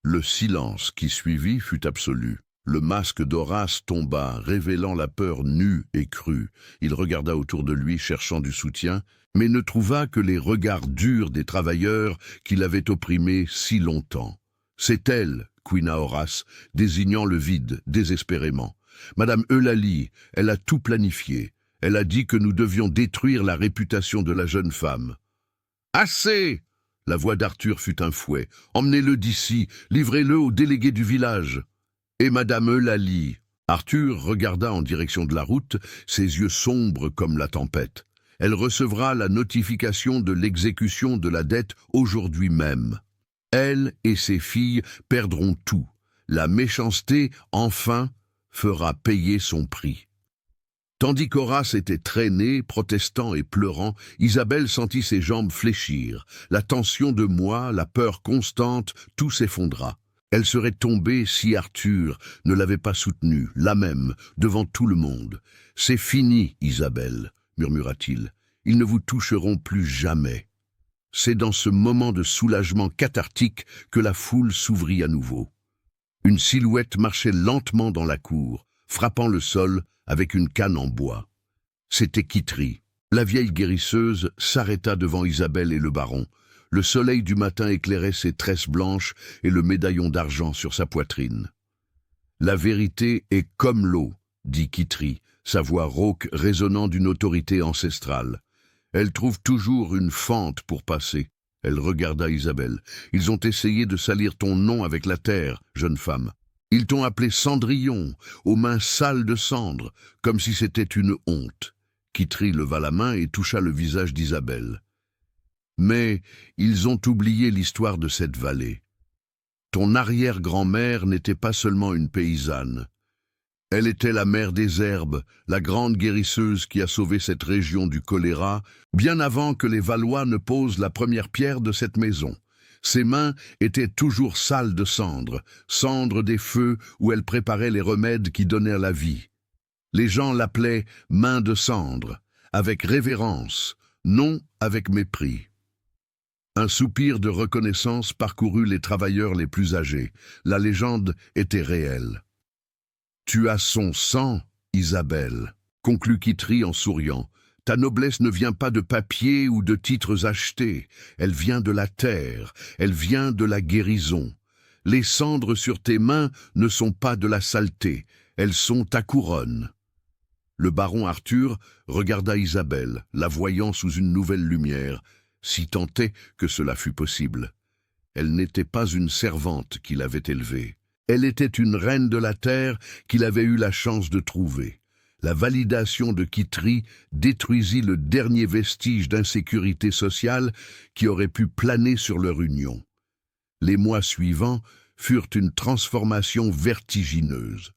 Le silence qui suivit fut absolu. Le masque d'Horace tomba, révélant la peur nue et crue. Il regarda autour de lui, cherchant du soutien, mais ne trouva que les regards durs des travailleurs qui l'avaient opprimé si longtemps. « C'est elle !» couina Horace, désignant le vide, désespérément. « Madame Eulalie, elle a tout planifié. Elle a dit que nous devions détruire la réputation de la jeune femme. »« Assez !» La voix d'Arthur fut un fouet. « Emmenez-le d'ici, livrez-le au délégué du village. » Et Madame Eulalie. Arthur regarda en direction de la route, ses yeux sombres comme la tempête. Elle recevra la notification de l'exécution de la dette aujourd'hui même. Elle et ses filles perdront tout. La méchanceté, enfin, fera payer son prix. Tandis qu'Horace était traîné, protestant et pleurant, Isabelle sentit ses jambes fléchir. La tension de moi, la peur constante, tout s'effondra. Elle serait tombée si Arthur ne l'avait pas soutenue, là même, devant tout le monde. « C'est fini, Isabelle, » murmura-t-il. « Ils ne vous toucheront plus jamais. » C'est dans ce moment de soulagement cathartique que la foule s'ouvrit à nouveau. Une silhouette marchait lentement dans la cour, frappant le sol avec une canne en bois. C'était Kitry. La vieille guérisseuse s'arrêta devant Isabelle et le baron. Le soleil du matin éclairait ses tresses blanches et le médaillon d'argent sur sa poitrine. « La vérité est comme l'eau, » dit Kitry, sa voix rauque résonnant d'une autorité ancestrale. « Elle trouve toujours une fente pour passer. » Elle regarda Isabelle. « Ils ont essayé de salir ton nom avec la terre, jeune femme. Ils t'ont appelé Cendrillon, aux mains sales de cendre, comme si c'était une honte. » Kitry leva la main et toucha le visage d'Isabelle. « Mais ils ont oublié l'histoire de cette vallée. Ton arrière-grand-mère n'était pas seulement une paysanne. Elle était la mère des herbes, la grande guérisseuse qui a sauvé cette région du choléra, bien avant que les Valois ne posent la première pierre de cette maison. Ses mains étaient toujours sales de cendre, cendre des feux où elle préparait les remèdes qui donnèrent la vie. Les gens l'appelaient « main de cendre », avec révérence, non avec mépris. Un soupir de reconnaissance parcourut les travailleurs les plus âgés. La légende était réelle. « Tu as son sang, Isabelle, » conclut Kitry en souriant. « Ta noblesse ne vient pas de papier ou de titres achetés. Elle vient de la terre, elle vient de la guérison. Les cendres sur tes mains ne sont pas de la saleté, elles sont ta couronne. » Le baron Arthur regarda Isabelle, la voyant sous une nouvelle lumière, si tant est que cela fût possible. Elle n'était pas une servante qu'il avait élevée. Elle était une reine de la terre qu'il avait eu la chance de trouver. La validation de Kitry détruisit le dernier vestige d'insécurité sociale qui aurait pu planer sur leur union. Les mois suivants furent une transformation vertigineuse.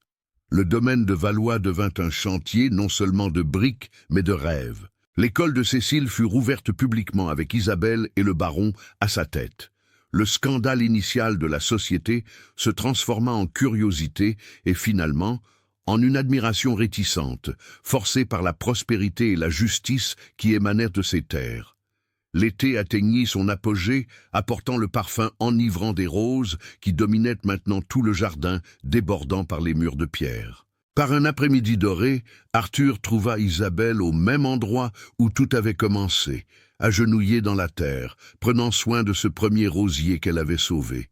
Le domaine de Valois devint un chantier non seulement de briques, mais de rêves. L'école de Cécile fut rouverte publiquement avec Isabelle et le baron à sa tête. Le scandale initial de la société se transforma en curiosité et finalement en une admiration réticente, forcée par la prospérité et la justice qui émanèrent de ces terres. L'été atteignit son apogée, apportant le parfum enivrant des roses qui dominaient maintenant tout le jardin, débordant par les murs de pierre. Par un après-midi doré, Arthur trouva Isabelle au même endroit où tout avait commencé, agenouillée dans la terre, prenant soin de ce premier rosier qu'elle avait sauvé.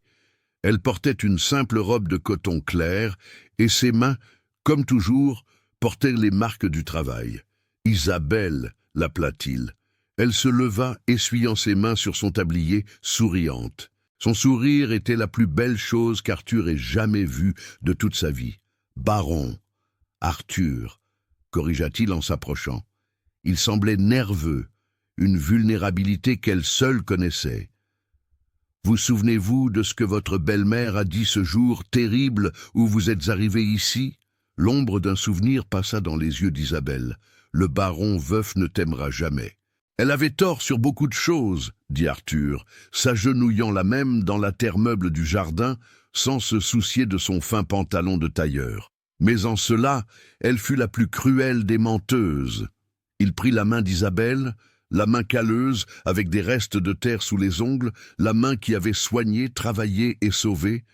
Elle portait une simple robe de coton clair, et ses mains, comme toujours, portaient les marques du travail. « Isabelle » l'appela-t-il. Elle se leva, essuyant ses mains sur son tablier, souriante. Son sourire était la plus belle chose qu'Arthur ait jamais vue de toute sa vie. « Baron !»« Arthur !» corrigea-t-il en s'approchant. Il semblait nerveux, une vulnérabilité qu'elle seule connaissait. « Vous souvenez-vous de ce que votre belle-mère a dit ce jour terrible où vous êtes arrivé ici ?» L'ombre d'un souvenir passa dans les yeux d'Isabelle. le baron veuf ne t'aimera jamais. » Elle avait tort sur beaucoup de choses, dit Arthur, s'agenouillant là même dans la terre meuble du jardin, sans se soucier de son fin pantalon de tailleur. Mais en cela, elle fut la plus cruelle des menteuses. Il prit la main d'Isabelle, la main calleuse, avec des restes de terre sous les ongles, la main qui avait soigné, travaillé et sauvé.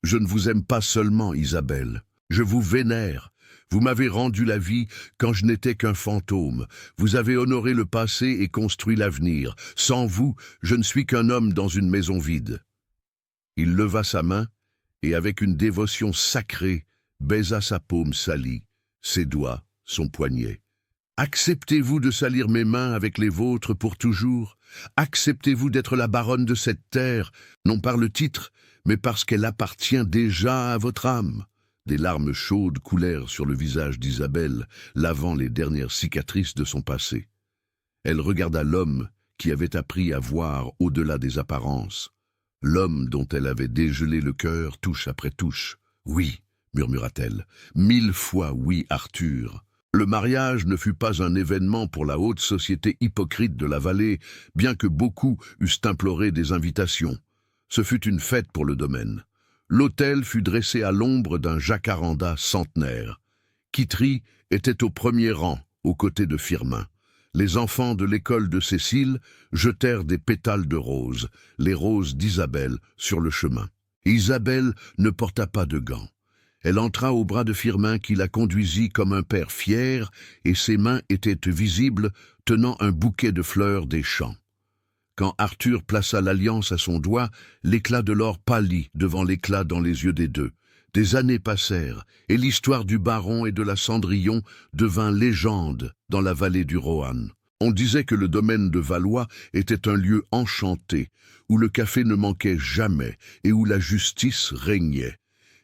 « Je ne vous aime pas seulement, Isabelle. Je vous vénère. Vous m'avez rendu la vie quand je n'étais qu'un fantôme. Vous avez honoré le passé et construit l'avenir. Sans vous, je ne suis qu'un homme dans une maison vide. » Il leva sa main et, avec une dévotion sacrée, baisa sa paume salie, ses doigts, son poignet. « Acceptez-vous de salir mes mains avec les vôtres pour toujours? Acceptez-vous d'être la baronne de cette terre, non par le titre, mais parce qu'elle appartient déjà à votre âme ?» Des larmes chaudes coulèrent sur le visage d'Isabelle, lavant les dernières cicatrices de son passé. Elle regarda l'homme qui avait appris à voir au-delà des apparences, l'homme dont elle avait dégelé le cœur touche après touche. « Oui, » murmura-t-elle, « 1000 fois oui, Arthur. » Le mariage ne fut pas un événement pour la haute société hypocrite de la vallée, bien que beaucoup eussent imploré des invitations. Ce fut une fête pour le domaine. L'autel fut dressé à l'ombre d'un jacaranda centenaire. Quitterie était au premier rang, aux côtés de Firmin. Les enfants de l'école de Cécile jetèrent des pétales de roses, les roses d'Isabelle, sur le chemin. Isabelle ne porta pas de gants. Elle entra au bras de Firmin qui la conduisit comme un père fier, et ses mains étaient visibles, tenant un bouquet de fleurs des champs. Quand Arthur plaça l'alliance à son doigt, l'éclat de l'or pâlit devant l'éclat dans les yeux des deux. Des années passèrent, et l'histoire du baron et de la Cendrillon devint légende dans la vallée du Roanne. On disait que le domaine de Valois était un lieu enchanté, où le café ne manquait jamais et où la justice régnait.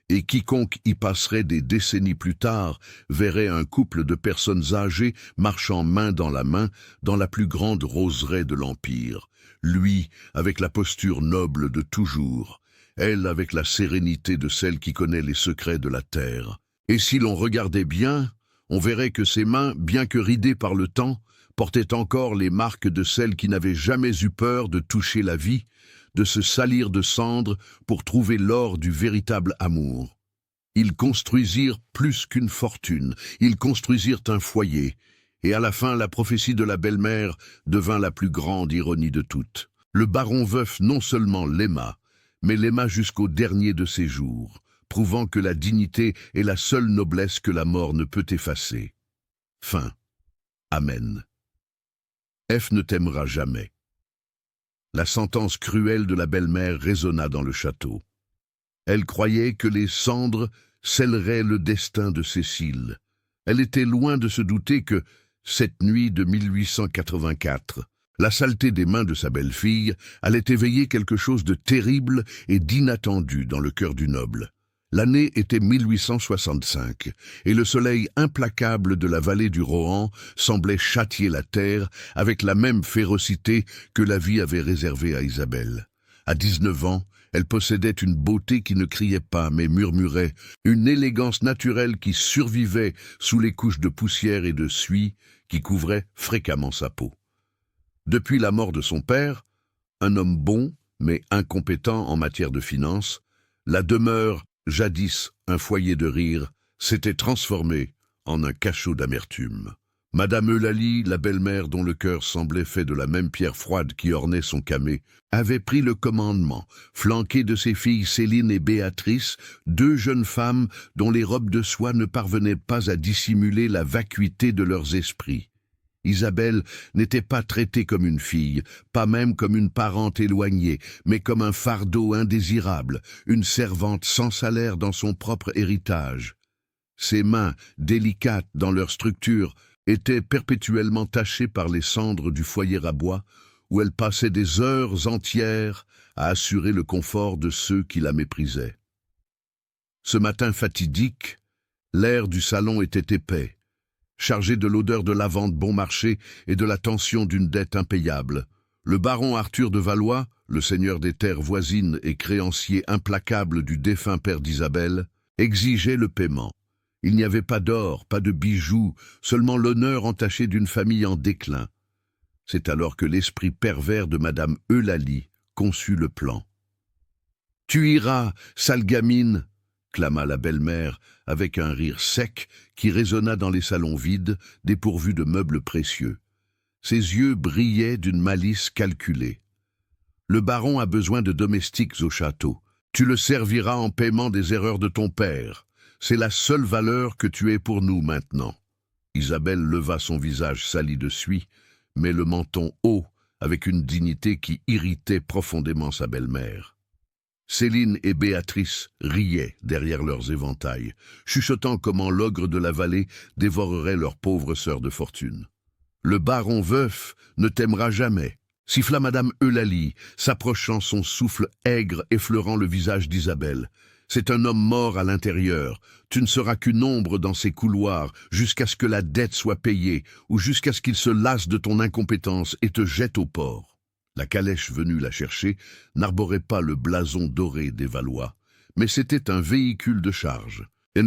Et quiconque y passerait des décennies plus tard verrait un couple de personnes âgées marchant main dans la plus grande roseraie de l'Empire. Lui avec la posture noble de toujours, elle avec la sérénité de celle qui connaît les secrets de la terre. Et si l'on regardait bien, on verrait que ses mains, bien que ridées par le temps, portaient encore les marques de celles qui n'avaient jamais eu peur de toucher la vie, de se salir de cendres pour trouver l'or du véritable amour. Ils construisirent plus qu'une fortune, ils construisirent un foyer, et à la fin la prophétie de la belle-mère devint la plus grande ironie de toutes. Le baron veuf non seulement l'aima, mais l'aima jusqu'au dernier de ses jours, prouvant que la dignité est la seule noblesse que la mort ne peut effacer. Fin. Amen. F ne t'aimera jamais. La sentence cruelle de la belle-mère résonna dans le château. Elle croyait que les cendres scelleraient le destin de Cécile. Elle était loin de se douter que, cette nuit de 1884, la saleté des mains de sa belle-fille allait éveiller quelque chose de terrible et d'inattendu dans le cœur du noble. L'année était 1865, et le soleil implacable de la vallée du Rohan semblait châtier la terre avec la même férocité que la vie avait réservée à Isabelle. À 19 ans, elle possédait une beauté qui ne criait pas mais murmurait, une élégance naturelle qui survivait sous les couches de poussière et de suie qui couvraient fréquemment sa peau. Depuis la mort de son père, un homme bon mais incompétent en matière de finances, la demeure, jadis un foyer de rire, s'était transformée en un cachot d'amertume. Madame Eulalie, la belle-mère dont le cœur semblait fait de la même pierre froide qui ornait son camée, avait pris le commandement, flanquée de ses filles Céline et Béatrice, deux jeunes femmes dont les robes de soie ne parvenaient pas à dissimuler la vacuité de leurs esprits. Isabelle n'était pas traitée comme une fille, pas même comme une parente éloignée, mais comme un fardeau indésirable, une servante sans salaire dans son propre héritage. Ses mains, délicates dans leur structure, étaient perpétuellement tachées par les cendres du foyer à bois, où elle passait des heures entières à assurer le confort de ceux qui la méprisaient. Ce matin fatidique, l'air du salon était épais, chargé de l'odeur de lavande bon marché et de la tension d'une dette impayable. Le baron Arthur de Valois, le seigneur des terres voisines et créancier implacable du défunt père d'Isabelle, exigeait le paiement. Il n'y avait pas d'or, pas de bijoux, seulement l'honneur entaché d'une famille en déclin. C'est alors que l'esprit pervers de Madame Eulalie conçut le plan. « Tu iras, sale gamine !» clama la belle-mère avec un rire sec qui résonna dans les salons vides, dépourvus de meubles précieux. Ses yeux brillaient d'une malice calculée. « Le baron a besoin de domestiques au château. Tu le serviras en paiement des erreurs de ton père. C'est la seule valeur que tu aies pour nous maintenant. » Isabelle leva son visage sali de suie, mais le menton haut, avec une dignité qui irritait profondément sa belle-mère. Céline et Béatrice riaient derrière leurs éventails, chuchotant comment l'ogre de la vallée dévorerait leur pauvre sœur de fortune. « Le baron veuf ne t'aimera jamais », siffla Madame Eulalie, s'approchant, son souffle aigre effleurant le visage d'Isabelle. « C'est un homme mort à l'intérieur. Tu ne seras qu'une ombre dans ses couloirs jusqu'à ce que la dette soit payée ou jusqu'à ce qu'il se lasse de ton incompétence et te jette au port. » La calèche venue la chercher n'arborait pas le blason doré des Valois, mais c'était un véhicule de charge,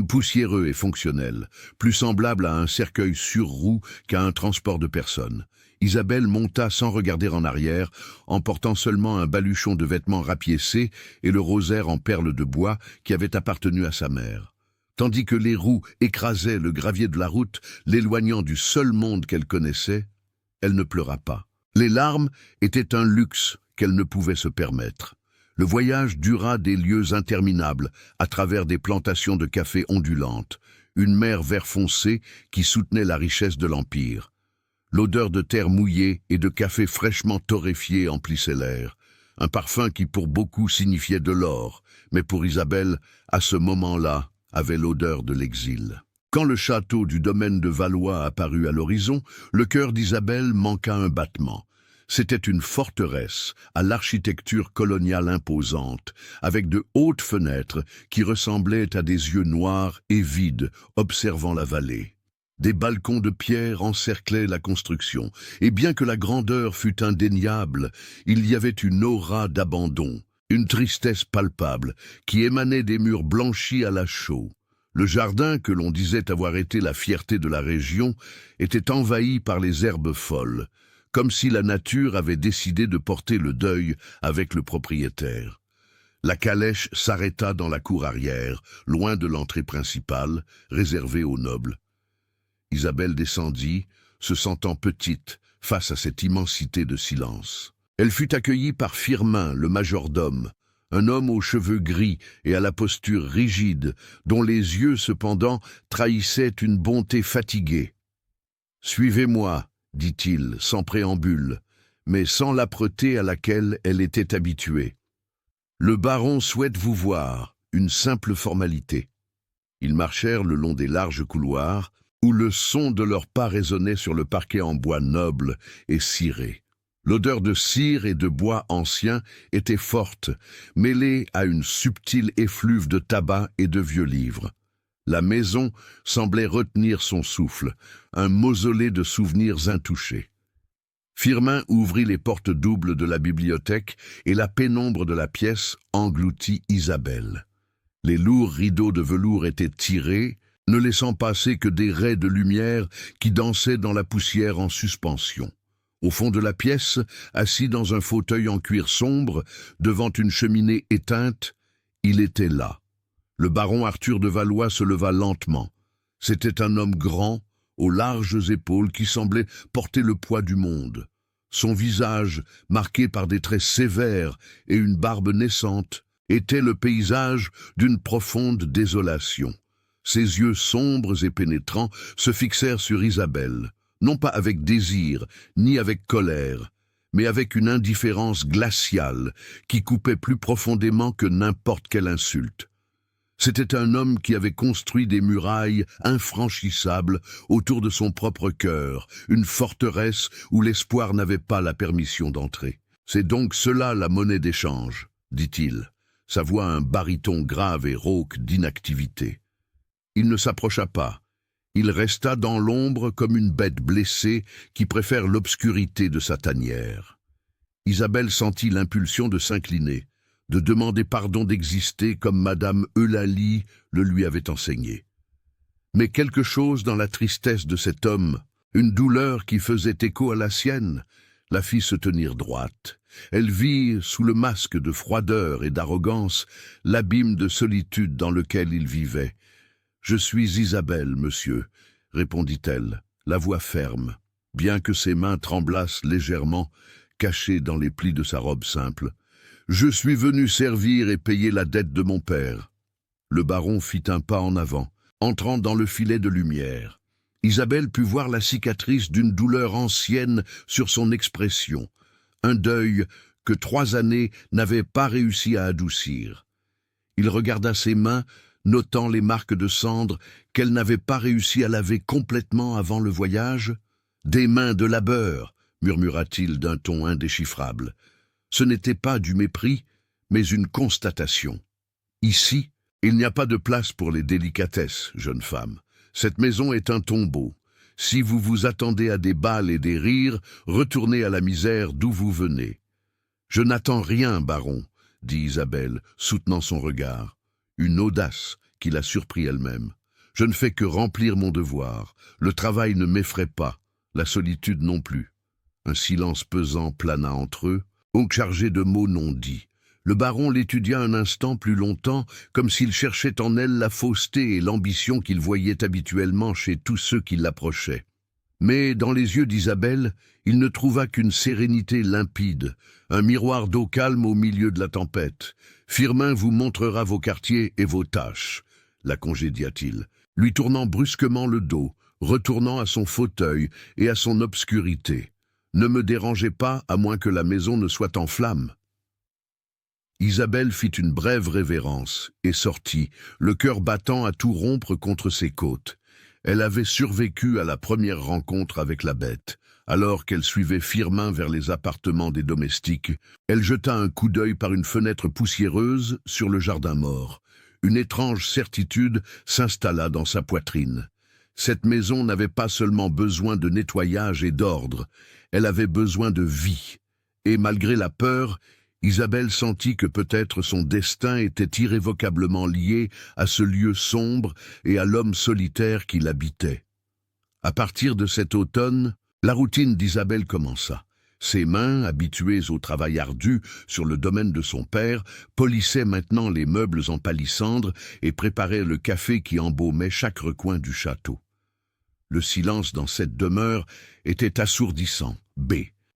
poussiéreux et fonctionnel, plus semblable à un cercueil sur roue qu'à un transport de personnes. Isabelle monta sans regarder en arrière, en portant seulement un baluchon de vêtements rapiécés et le rosaire en perles de bois qui avait appartenu à sa mère. Tandis que les roues écrasaient le gravier de la route, l'éloignant du seul monde qu'elle connaissait, elle ne pleura pas. Les larmes étaient un luxe qu'elle ne pouvait se permettre. Le voyage dura des lieues interminables à travers des plantations de café ondulantes, une mer vert foncé qui soutenait la richesse de l'Empire. L'odeur de terre mouillée et de café fraîchement torréfié emplissait l'air, un parfum qui pour beaucoup signifiait de l'or, mais pour Isabelle, à ce moment-là, avait l'odeur de l'exil. Quand le château du domaine de Valois apparut à l'horizon, le cœur d'Isabelle manqua un battement. C'était une forteresse à l'architecture coloniale imposante, avec de hautes fenêtres qui ressemblaient à des yeux noirs et vides observant la vallée. Des balcons de pierre encerclaient la construction, et bien que la grandeur fût indéniable, il y avait une aura d'abandon, une tristesse palpable qui émanait des murs blanchis à la chaux. Le jardin, que l'on disait avoir été la fierté de la région, était envahi par les herbes folles, comme si la nature avait décidé de porter le deuil avec le propriétaire. La calèche s'arrêta dans la cour arrière, loin de l'entrée principale, réservée aux nobles. Isabelle descendit, se sentant petite face à cette immensité de silence. Elle fut accueillie par Firmin, le majordome, un homme aux cheveux gris et à la posture rigide, dont les yeux, cependant, trahissaient une bonté fatiguée. « Suivez-moi », dit-il, sans préambule, mais sans l'âpreté à laquelle elle était habituée. « Le baron souhaite vous voir, une simple formalité. » Ils marchèrent le long des larges couloirs, où le son de leurs pas résonnait sur le parquet en bois noble et ciré. L'odeur de cire et de bois ancien était forte, mêlée à une subtile effluve de tabac et de vieux livres. La maison semblait retenir son souffle, un mausolée de souvenirs intouchés. Firmin ouvrit les portes doubles de la bibliothèque et la pénombre de la pièce engloutit Isabelle. Les lourds rideaux de velours étaient tirés, ne laissant passer que des raies de lumière qui dansaient dans la poussière en suspension. Au fond de la pièce, assis dans un fauteuil en cuir sombre, devant une cheminée éteinte, il était là. Le baron Arthur de Valois se leva lentement. C'était un homme grand, aux larges épaules qui semblait porter le poids du monde. Son visage, marqué par des traits sévères et une barbe naissante, était le paysage d'une profonde désolation. Ses yeux sombres et pénétrants se fixèrent sur Isabelle, non pas avec désir, ni avec colère, mais avec une indifférence glaciale qui coupait plus profondément que n'importe quelle insulte. C'était un homme qui avait construit des murailles infranchissables autour de son propre cœur, une forteresse où l'espoir n'avait pas la permission d'entrer. « C'est donc cela la monnaie d'échange, » dit-il, sa voix un baryton grave et rauque d'inactivité. Il ne s'approcha pas. Il resta dans l'ombre comme une bête blessée qui préfère l'obscurité de sa tanière. Isabelle sentit l'impulsion de s'incliner, de demander pardon d'exister comme Madame Eulalie le lui avait enseigné. Mais quelque chose dans la tristesse de cet homme, une douleur qui faisait écho à la sienne, la fit se tenir droite. Elle vit, sous le masque de froideur et d'arrogance, l'abîme de solitude dans lequel il vivait. « Je suis Isabelle, monsieur, » répondit-elle, la voix ferme, bien que ses mains tremblassent légèrement, cachées dans les plis de sa robe simple. « Je suis venu servir et payer la dette de mon père. » Le baron fit un pas en avant, entrant dans le filet de lumière. Isabelle put voir la cicatrice d'une douleur ancienne sur son expression, un deuil que 3 années n'avaient pas réussi à adoucir. Il regarda ses mains, notant les marques de cendres qu'elle n'avait pas réussi à laver complètement avant le voyage. « Des mains de labeur », murmura-t-il d'un ton indéchiffrable. Ce n'était pas du mépris, mais une constatation. « Ici, il n'y a pas de place pour les délicatesses, jeune femme. Cette maison est un tombeau. Si vous vous attendez à des bals et des rires, retournez à la misère d'où vous venez. »« Je n'attends rien, baron, » dit Isabelle, soutenant son regard. Une audace qui la surprit elle-même. « Je ne fais que remplir mon devoir. Le travail ne m'effraie pas, la solitude non plus. » Un silence pesant plana entre eux, donc chargé de mots non dits. Le baron l'étudia un instant plus longtemps, comme s'il cherchait en elle la fausseté et l'ambition qu'il voyait habituellement chez tous ceux qui l'approchaient. Mais dans les yeux d'Isabelle, il ne trouva qu'une sérénité limpide, un miroir d'eau calme au milieu de la tempête. « Firmin vous montrera vos quartiers et vos tâches, » la congédia-t-il, lui tournant brusquement le dos, retournant à son fauteuil et à son obscurité. « Ne me dérangez pas à moins que la maison ne soit en flammes. » Isabelle fit une brève révérence et sortit, le cœur battant à tout rompre contre ses côtes. Elle avait survécu à la première rencontre avec la bête. Alors qu'elle suivait Firmin vers les appartements des domestiques, elle jeta un coup d'œil par une fenêtre poussiéreuse sur le jardin mort. Une étrange certitude s'installa dans sa poitrine. Cette maison n'avait pas seulement besoin de nettoyage et d'ordre, elle avait besoin de vie. Et malgré la peur, Isabelle sentit que peut-être son destin était irrévocablement lié à ce lieu sombre et à l'homme solitaire qui l'habitait. À partir de cet automne, la routine d'Isabelle commença. Ses mains, habituées au travail ardu sur le domaine de son père, polissaient maintenant les meubles en palissandre et préparaient le café qui embaumait chaque recoin du château. Le silence dans cette demeure était assourdissant. B.